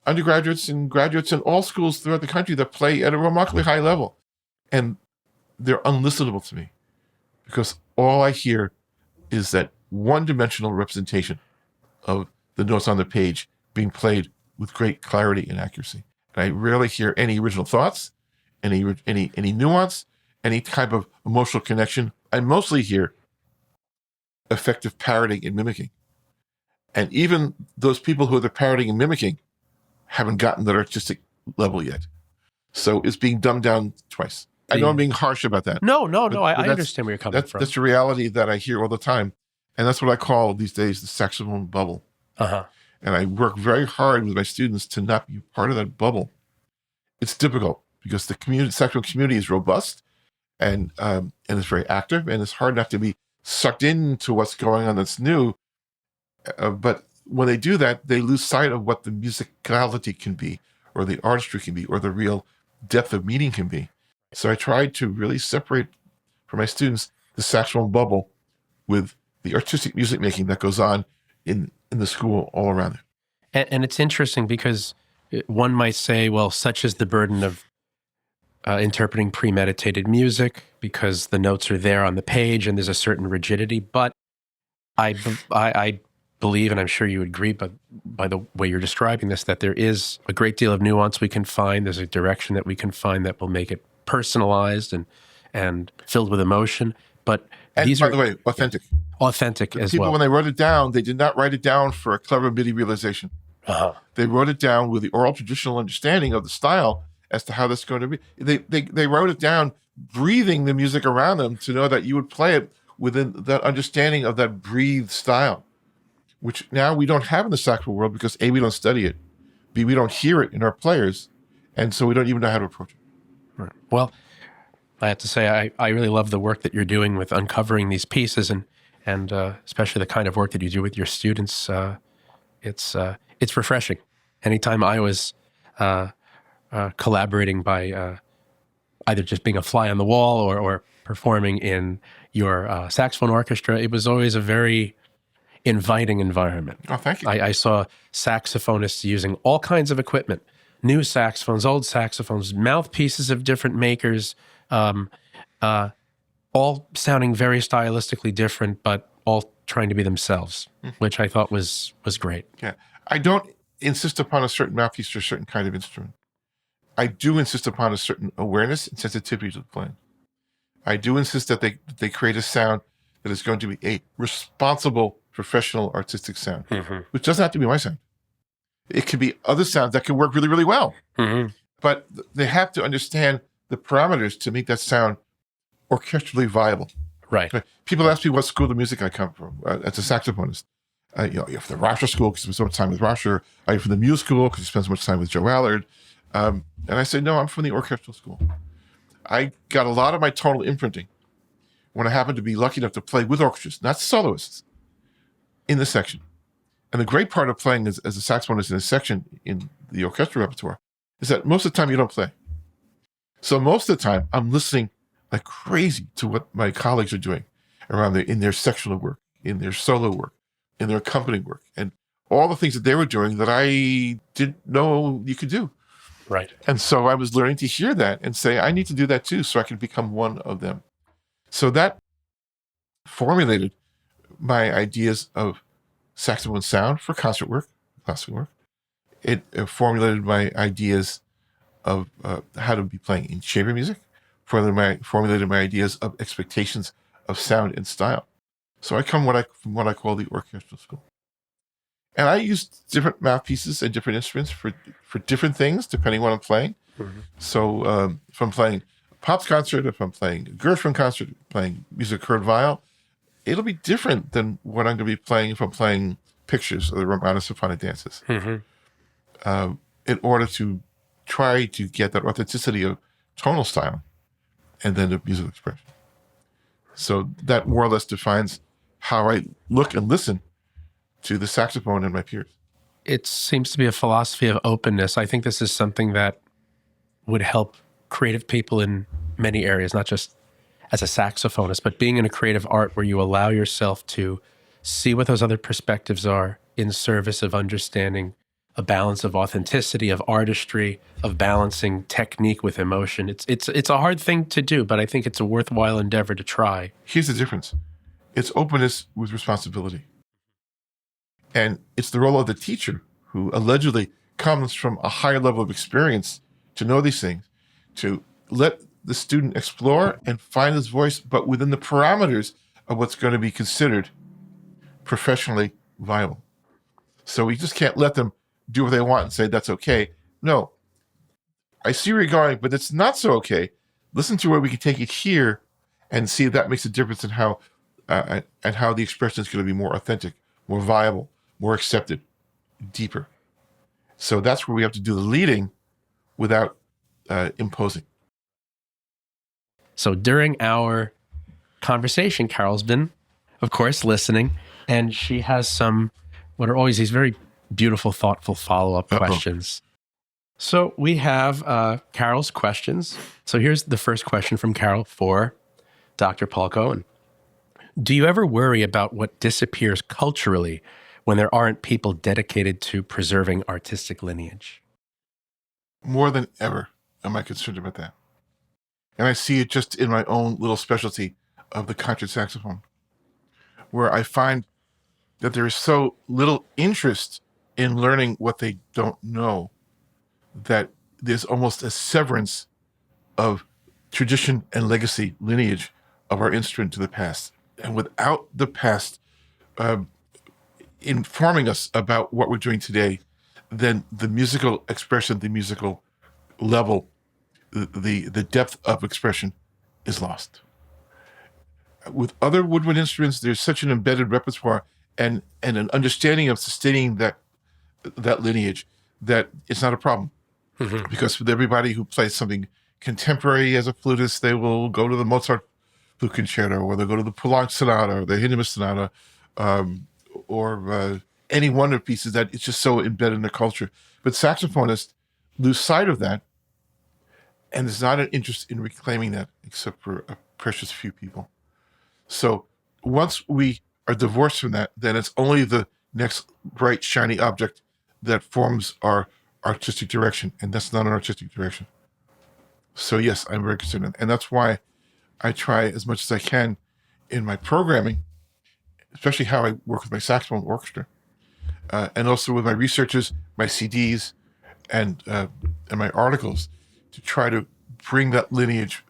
undergraduates and graduates in all schools throughout the country that play at a remarkably high level. And they're unlistenable to me because all I hear is that one-dimensional representation of the notes on the page being played with great clarity and accuracy. And I rarely hear any original thoughts, any nuance, any type of emotional connection. I mostly hear effective parroting and mimicking. And even those people who are the parroting and mimicking haven't gotten that artistic level yet. So it's being dumbed down twice. I know I'm being harsh about that. No, I understand where you're coming from. That's the reality that I hear all the time. And that's what I call these days the saxophone bubble. Uh-huh. And I work very hard with my students to not be part of that bubble. It's difficult because the saxophone community is robust and it's very active, and it's hard not to be sucked into what's going on that's new. But when they do that, they lose sight of what the musicality can be, or the artistry can be, or the real depth of meaning can be. So I tried to really separate for my students the saxophone bubble with the artistic music making that goes on in the school all around it. And it's interesting because one might say, well, such is the burden of interpreting premeditated music because the notes are there on the page and there's a certain rigidity. But I believe, and I'm sure you would agree, but by the way you're describing this, that there is a great deal of nuance we can find. There's a direction that we can find that will make it personalized and filled with emotion. But these by the way, authentic. Authentic as well. People, when they wrote it down, they did not write it down for a clever MIDI realization. Uh-huh. They wrote it down with the oral traditional understanding of the style as to how that's going to be. They wrote it down breathing the music around them to know that you would play it within that understanding of that breathed style, which now we don't have in the saxophone world because A, we don't study it, B, we don't hear it in our players, and so we don't even know how to approach it. Right. Well, I have to say I really love the work that you're doing with uncovering these pieces and especially the kind of work that you do with your students. It's refreshing. Anytime I was collaborating by either just being a fly on the wall or performing in your saxophone orchestra, it was always a very inviting environment. Oh, thank you. I saw saxophonists using all kinds of equipment, new saxophones, old saxophones, mouthpieces of different makers, all sounding very stylistically different, but all trying to be themselves, which I thought was great. Yeah. I don't insist upon a certain mouthpiece or a certain kind of instrument. I do insist upon a certain awareness and sensitivity to the playing. I do insist that they create a sound that is going to be a responsible, professional, artistic sound, which doesn't have to be my sound. It could be other sounds that can work really, really well. But they have to understand the parameters to make that sound orchestrally viable. Right. People ask me what school of music I come from as a saxophonist. You're from the Rasher School because I spent so much time with Rasher. Are you from the Muse School because you spent so much time with Joe Allard? And I said, no, I'm from the orchestral school. I got a lot of my tonal imprinting when I happened to be lucky enough to play with orchestras, not soloists, in the section. And the great part of playing as a saxophonist in a section in the orchestral repertoire is that most of the time you don't play. So most of the time I'm listening like crazy to what my colleagues are doing around in their sectional work, in their solo work, in their accompanying work, and all the things that they were doing that I didn't know you could do. Right. And so I was learning to hear that and say, I need to do that too, so I can become one of them. So that formulated my ideas of saxophone sound for concert work, classical work. It formulated my ideas of how to be playing in chamber music, formulated my ideas of expectations of sound and style. So I come from what I call the orchestral school. And I use different mouthpieces and different instruments for different things, depending on what I'm playing. Mm-hmm. So if I'm playing a Pops concert, if I'm playing a Gershwin concert, playing music Kurt Weill, it'll be different than what I'm going to be playing if I'm playing pictures or the Romantic Symphonic Dances. Mm-hmm. In order to try to get that authenticity of tonal style and then the musical expression. So that more or less defines how I look and listen to the saxophone and my peers. It seems to be a philosophy of openness. I think this is something that would help creative people in many areas, not just as a saxophonist, but being in a creative art where you allow yourself to see what those other perspectives are in service of understanding a balance of authenticity, of artistry, of balancing technique with emotion. It's a hard thing to do, but I think it's a worthwhile endeavor to try. Here's the difference. It's openness with responsibility. And it's the role of the teacher, who allegedly comes from a higher level of experience to know these things, to let the student explore and find his voice, but within the parameters of what's going to be considered professionally viable. So we just can't let them do what they want and say, that's okay. No, I see where you're going, but it's not so okay. Listen to where we can take it here and see if that makes a difference in how the expression is going to be more authentic, more viable, more accepted, deeper. So that's where we have to do the leading without imposing. So during our conversation, Carol's been, of course, listening, and she has some, what are always these very beautiful, thoughtful follow-up questions. So we have Carol's questions. So here's the first question from Carol for Dr. Paul Cohen. Do you ever worry about what disappears culturally when there aren't people dedicated to preserving artistic lineage? More than ever am I concerned about that. And I see it just in my own little specialty of the concert saxophone, where I find that there is so little interest in learning what they don't know that there's almost a severance of tradition and legacy lineage of our instrument to the past. And without the past informing us about what we're doing today, then the musical expression, the musical level, the depth of expression is lost. With other woodwind instruments, there's such an embedded repertoire and an understanding of sustaining that lineage that it's not a problem. Mm-hmm. Because with everybody who plays something contemporary as a flutist, they will go to the Mozart flute concerto, or they'll go to the Poulenc sonata, or the Hindemith sonata, or any one of the pieces that it's just so embedded in the culture. But saxophonists lose sight of that, and there's not an interest in reclaiming that, except for a precious few people. So once we are divorced from that, then it's only the next bright, shiny object that forms our artistic direction, and that's not an artistic direction. So yes, I'm very concerned, and that's why I try as much as I can in my programming, especially how I work with my saxophone orchestra, and also with my researches, my CDs, and my articles, to try to bring that lineage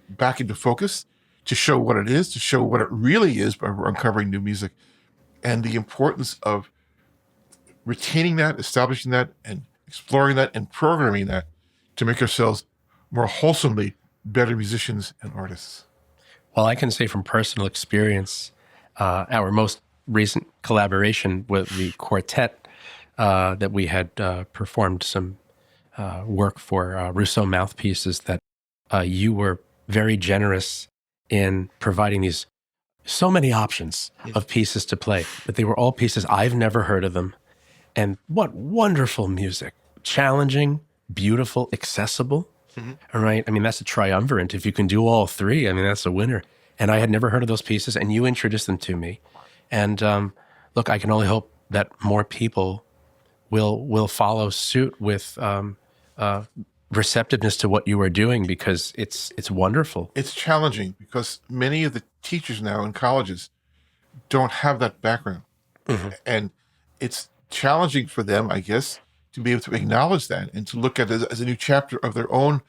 back into focus, to show what it is, to show what it really is by uncovering new music, and the importance of retaining that, establishing that, and exploring that, and programming that to make ourselves more wholesomely better musicians and artists. Well, I can say from personal experience, our most recent collaboration with the quartet that we had performed some work for Rousseau Mouthpieces that you were very generous in providing these so many options of pieces to play, but they were all pieces I've never heard of them. And what wonderful music. Challenging, beautiful, accessible. All right. I mean, that's a triumvirate. If you can do all three, I mean, that's a winner. And I had never heard of those pieces, and you introduced them to me. And look, I can only hope that more people will follow suit with receptiveness to what you are doing, because it's wonderful. It's challenging because many of the teachers now in colleges don't have that background. And it's challenging for them, I guess, to be able to acknowledge that and to look at it as a new chapter of their own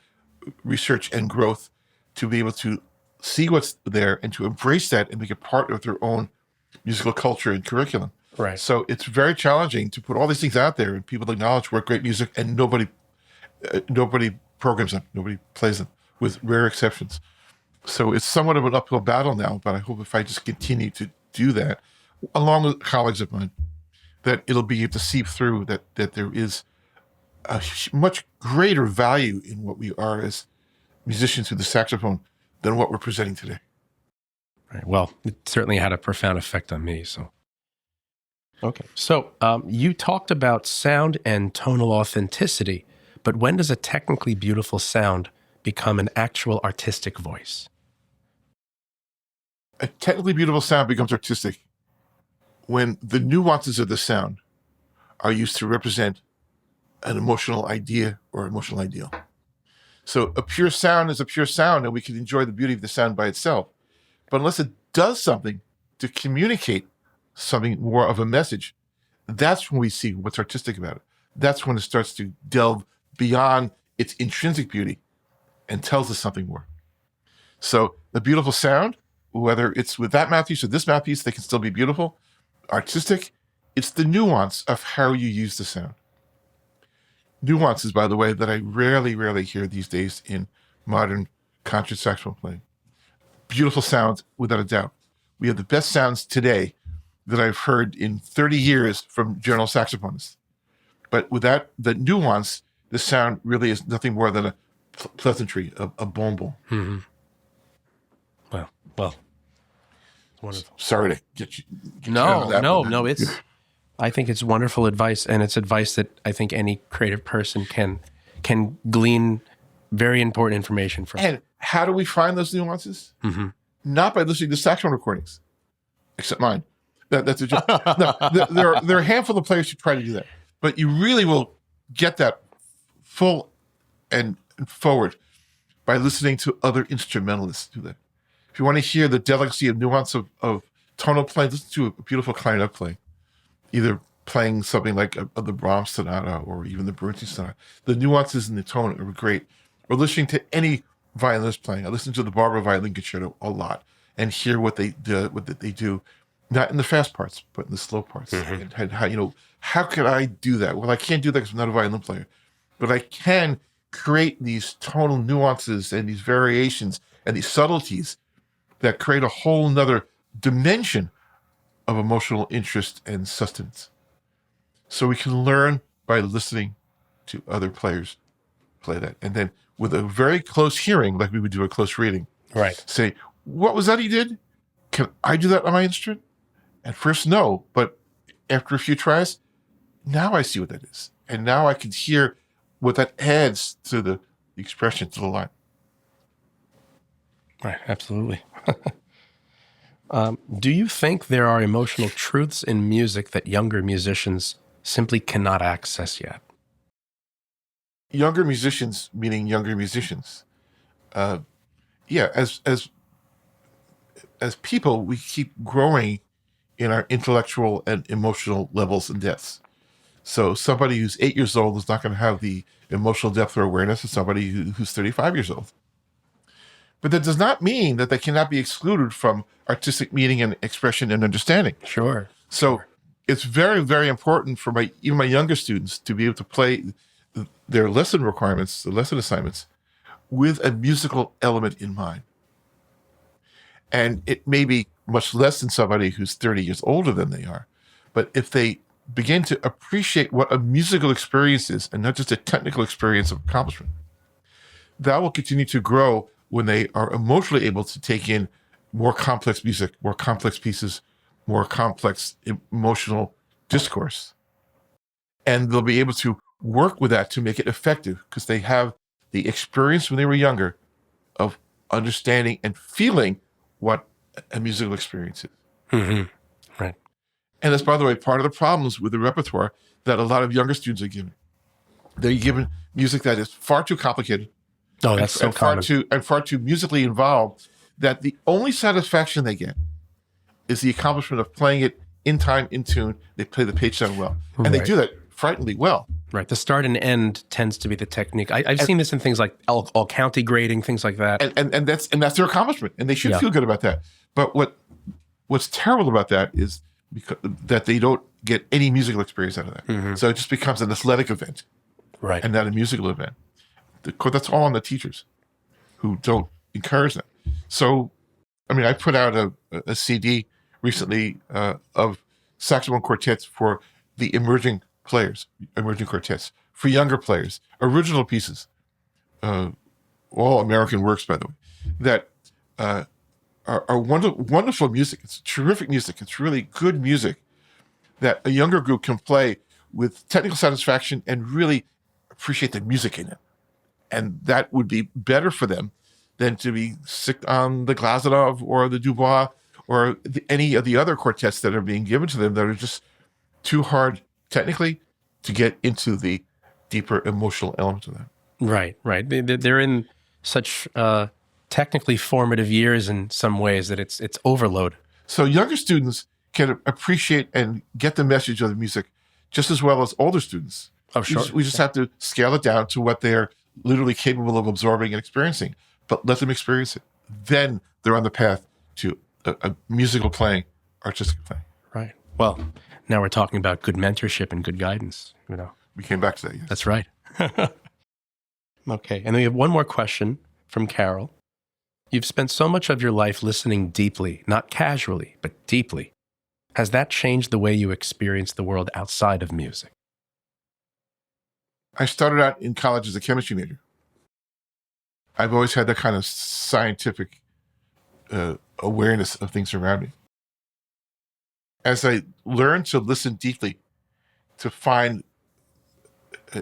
research and growth, to be able to see what's there and to embrace that and make it part of their own musical culture and curriculum. Right. So it's very challenging to put all these things out there and people acknowledge we're great music, and nobody programs them, nobody plays them, with rare exceptions. So it's somewhat of an uphill battle now, but I hope if I just continue to do that, along with colleagues of mine, that it'll be able to seep through that there is a much greater value in what we are as musicians with the saxophone than what we're presenting today. Right. Well, it certainly had a profound effect on me. So, okay. So you talked about sound and tonal authenticity, but when does a technically beautiful sound become an actual artistic voice? A technically beautiful sound becomes artistic when the nuances of the sound are used to represent an emotional idea or emotional ideal. So a pure sound is a pure sound, and we can enjoy the beauty of the sound by itself. But unless it does something to communicate something more of a message, that's when we see what's artistic about it. That's when it starts to delve beyond its intrinsic beauty and tells us something more. So the beautiful sound, whether it's with that mouthpiece or this mouthpiece, they can still be beautiful. Artistic, it's the nuance of how you use the sound. Nuances, by the way, that I rarely hear these days in modern concert saxophone playing. Beautiful sounds, without a doubt. We have the best sounds today that I've heard in 30 years from general saxophonists. But without the nuance, the sound really is nothing more than a pleasantry, a bonbon. Mm-hmm. Well, wonderful. Sorry to get you. No. I think it's wonderful advice, and it's advice that I think any creative person can glean very important information from. And how do we find those nuances? Mm-hmm. Not by listening to saxophone recordings, except mine. That's a joke. No, there are a handful of players who try to do that, but you really will get that full and forward by listening to other instrumentalists do that. If you want to hear the delicacy of nuance of tonal playing, listen to a beautiful clarinet playing, either playing something like the Brahms sonata or even the Bernstein sonata. The nuances in the tone are great. Or listening to any violinist playing. I listen to the Barber Violin Concerto a lot and hear what they do, not in the fast parts, but in the slow parts. Mm-hmm. And how can I do that? Well, I can't do that because I'm not a violin player, but I can create these tonal nuances and these variations and these subtleties that create a whole nother dimension of emotional interest and sustenance. So we can learn by listening to other players play that. And then with a very close hearing, like we would do a close reading, right? Say, what was that he did? Can I do that on my instrument? At first, no. But after a few tries, now I see what that is. And now I can hear what that adds to the expression, to the line. Right, absolutely. Do you think there are emotional truths in music that younger musicians simply cannot access yet? Younger musicians, meaning younger musicians. As people, we keep growing in our intellectual and emotional levels and depths. So somebody who's 8 years old is not going to have the emotional depth or awareness of somebody who's 35 years old. But that does not mean that they cannot be excluded from artistic meaning and expression and understanding. Sure. So it's very, very important for even my younger students to be able to play their lesson requirements, the lesson assignments, with a musical element in mind. And it may be much less than somebody who's 30 years older than they are. But if they begin to appreciate what a musical experience is and not just a technical experience of accomplishment. That will continue to grow when they are emotionally able to take in more complex music, more complex pieces, more complex emotional discourse. And they'll be able to work with that to make it effective because they have the experience when they were younger of understanding and feeling what a musical experience is. Mm-hmm. Right. And that's, by the way, part of the problems with the repertoire that a lot of younger students are given. They're given music that is far too complicated. Oh, that's so common. Far too musically involved, that the only satisfaction they get is the accomplishment of playing it in time, in tune. They play the page down well. And they do that frighteningly well. Right. The start and end tends to be the technique. I've seen this in things like all county grading, things like that. And that's their accomplishment. And they should feel good about that. But what's terrible about that is that they don't get any musical experience out of that. Mm-hmm. So it just becomes an athletic event. Right. And not a musical event. That's all on the teachers who don't encourage that. So, I mean, I put out a CD recently of saxophone quartets for the emerging quartets, for younger players, original pieces, all American works, by the way, that are wonderful music. It's terrific music. It's really good music that a younger group can play with technical satisfaction and really appreciate the music in it. And that would be better for them than to be sick on the Glazunov or the Dubois or any of the other quartets that are being given to them that are just too hard technically to get into the deeper emotional element of that. Right. They're in such technically formative years in some ways that it's overload. So younger students can appreciate and get the message of the music just as well as older students. Oh, sure. We just have to scale it down to what they're literally capable of absorbing and experiencing, but let them experience it. Then they're on the path to a musical playing, artistic playing. Right. Well, now we're talking about good mentorship and good guidance. We came back to that. Yes. That's right. Okay. And then we have one more question from Carol. You've spent so much of your life listening deeply, not casually, but deeply. Has that changed the way you experience the world outside of music? I started out in college as a chemistry major. I've always had that kind of scientific awareness of things around me. As I learned to listen deeply, to find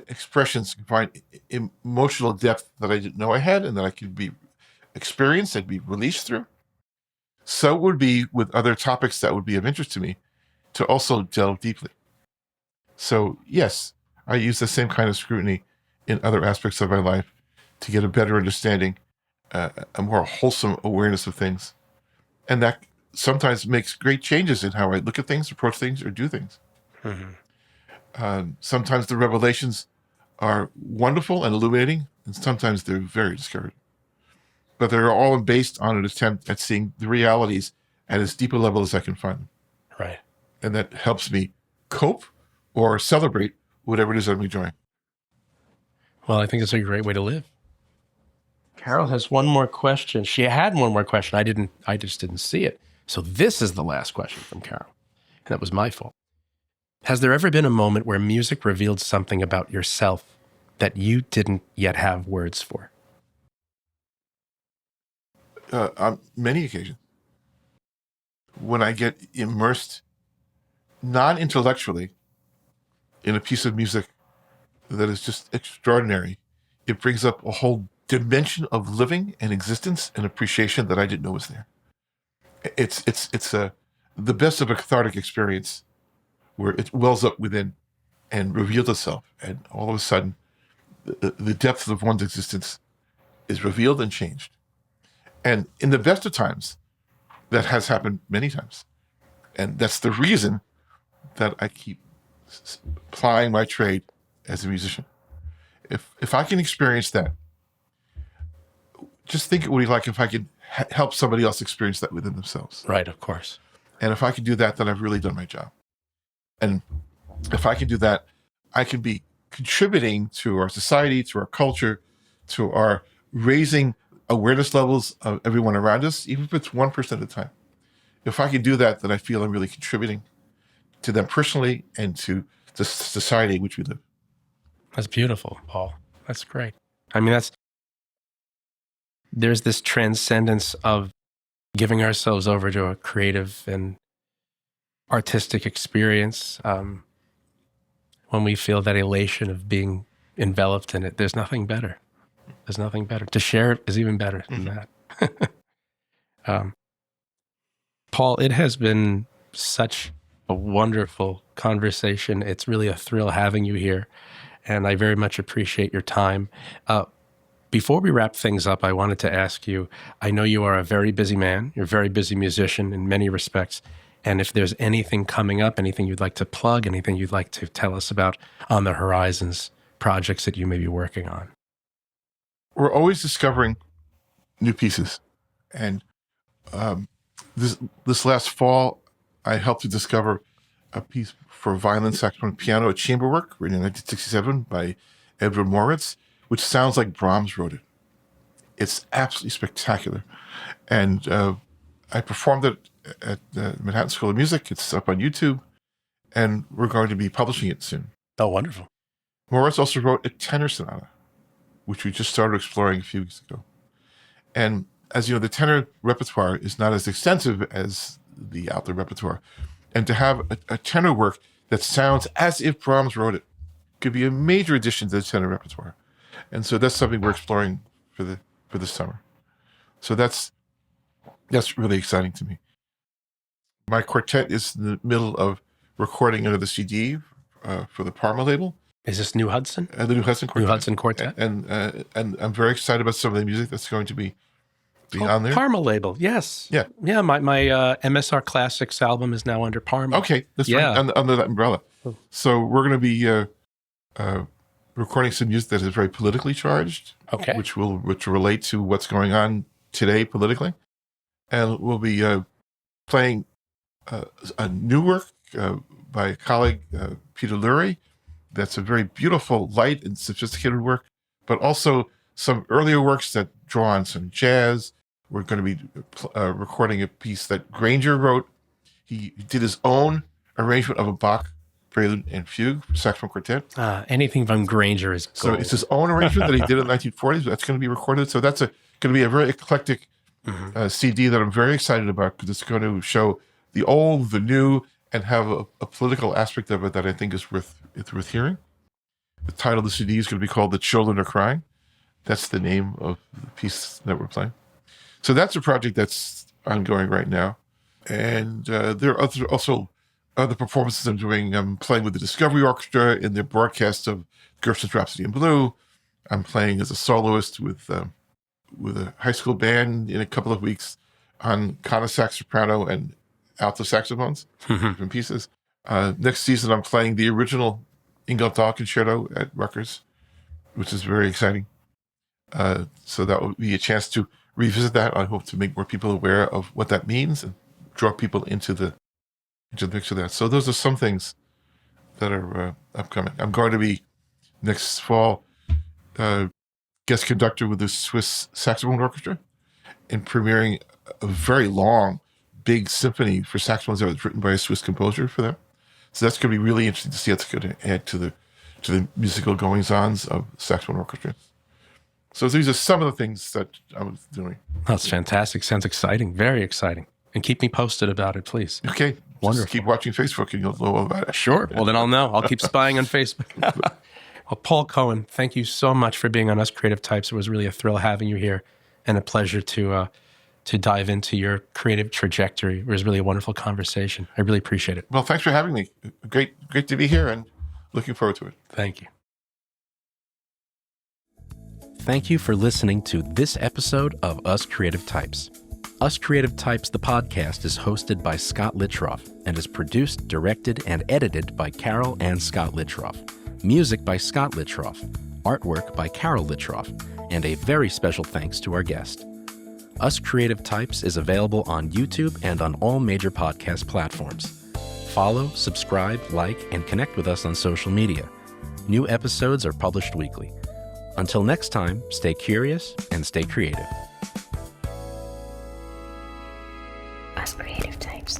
expressions, to find emotional depth that I didn't know I had and that I could be experienced and be released through, so it would be with other topics that would be of interest to me to also delve deeply. So yes, I use the same kind of scrutiny in other aspects of my life to get a better understanding, a more wholesome awareness of things. And that sometimes makes great changes in how I look at things, approach things, or do things. Mm-hmm. Sometimes the revelations are wonderful and illuminating, and sometimes they're very discouraging. But they're all based on an attempt at seeing the realities at as deep a level as I can find them. Right. And that helps me cope or celebrate whatever it is I'm enjoying. Well, I think it's a great way to live. Carol has one more question. She had one more question. I just didn't see it. So this is the last question from Carol. And that was my fault. Has there ever been a moment where music revealed something about yourself that you didn't yet have words for? On many occasions. When I get immersed non-intellectually in a piece of music that is just extraordinary, it brings up a whole dimension of living and existence and appreciation that I didn't know was there. It's the best of a cathartic experience where it wells up within and reveals itself, and all of a sudden the depth of one's existence is revealed and changed. And in the best of times, that has happened many times. And that's the reason that I keep plying my trade as a musician. If I can experience that, just think it would be like if I could help somebody else experience that within themselves. Right, of course. And if I can do that, then I've really done my job. And if I can do that, I can be contributing to our society, to our culture, to our raising awareness levels of everyone around us, even if it's 1% at a time. If I can do that, then I feel I'm really contributing to them personally and to the society in which we live. That's beautiful, Paul. That's great. I mean, there's this transcendence of giving ourselves over to a creative and artistic experience. When we feel that elation of being enveloped in it, there's nothing better. There's nothing better. To share it is even better than that. Paul, it has been such a wonderful conversation. It's really a thrill having you here, and I very much appreciate your time. Before we wrap things up, I wanted to ask you, I know you are a very busy man. You're a very busy musician in many respects. And if there's anything coming up, anything you'd like to plug, anything you'd like to tell us about on the horizons, projects that you may be working on. We're always discovering new pieces. And this last fall, I helped to discover a piece for violin, saxophone, piano, a chamber work written in 1967 by Edward Moritz, which sounds like Brahms wrote it. It's absolutely spectacular. And I performed it at the Manhattan School of Music. It's up on YouTube, and we're going to be publishing it soon. Oh, wonderful. Moritz also wrote a tenor sonata, which we just started exploring a few weeks ago. And as you know, the tenor repertoire is not as extensive as the alto repertoire. And to have a tenor work that sounds as if Brahms wrote it could be a major addition to the tenor repertoire. And so that's something we're exploring for this summer. So that's really exciting to me. My quartet is in the middle of recording another CD for the Parma label. Is this New Hudson? The New Hudson Quartet. New Hudson Quartet. And I'm very excited about some of the music that's going to be on there. Parma label, yes. Yeah. Yeah, my MSR Classics album is now under Parma. Okay, that's right, under that umbrella. So we're going to be recording some music that is very politically charged, okay, which will relate to what's going on today politically. And we'll be playing a new work by a colleague, Peter Lurie. That's a very beautiful, light, and sophisticated work, but also some earlier works that draw on some jazz. We're going to be recording a piece that Granger wrote. He did his own arrangement of a Bach prelude and fugue for saxophone quartet. Anything from Granger is gold. So it's his own arrangement that he did in the 1940s. That's going to be recorded. So that's going to be a very eclectic CD that I'm very excited about, because it's going to show the old, the new, and have a political aspect of it that I think is worth hearing. The title of the CD is going to be called "The Children Are Crying." That's the name of the piece that we're playing. So that's a project that's ongoing right now. And there are also other performances I'm doing. I'm playing with the Discovery Orchestra in their broadcast of Gershwin's Rhapsody in Blue. I'm playing as a soloist with a high school band in a couple of weeks on countersax, soprano, and alto saxophones, different pieces. Next season, I'm playing the original Ingolf Dahl Concerto at Rutgers, which is very exciting. So that will be a chance to revisit that. I hope to make more people aware of what that means and draw people into the mix of that. So those are some things that are upcoming. I'm going to be next fall guest conductor with the Swiss Saxophone Orchestra and premiering a very long, big symphony for saxophones that was written by a Swiss composer for them. So that's going to be really interesting to see how it's going to add to the musical goings-ons of saxophone orchestra. So these are some of the things that I was doing. That's fantastic. Sounds exciting. Very exciting. And keep me posted about it, please. Okay. Wonderful. Just keep watching Facebook and you'll know all about it. Sure. Well, then I'll know. I'll keep spying on Facebook. Well, Paul Cohen, thank you so much for being on Us Creative Types. It was really a thrill having you here and a pleasure to dive into your creative trajectory. It was really a wonderful conversation. I really appreciate it. Well, thanks for having me. Great to be here and looking forward to it. Thank you. Thank you for listening to this episode of Us Creative Types. Us Creative Types, the podcast, is hosted by Scott Littroff and is produced, directed, and edited by Carol and Scott Littroff. Music by Scott Littroff. Artwork by Carol Littroff. And a very special thanks to our guest. Us Creative Types is available on YouTube and on all major podcast platforms. Follow, subscribe, like, and connect with us on social media. New episodes are published weekly. Until next time, stay curious and stay creative. Us Creative Types.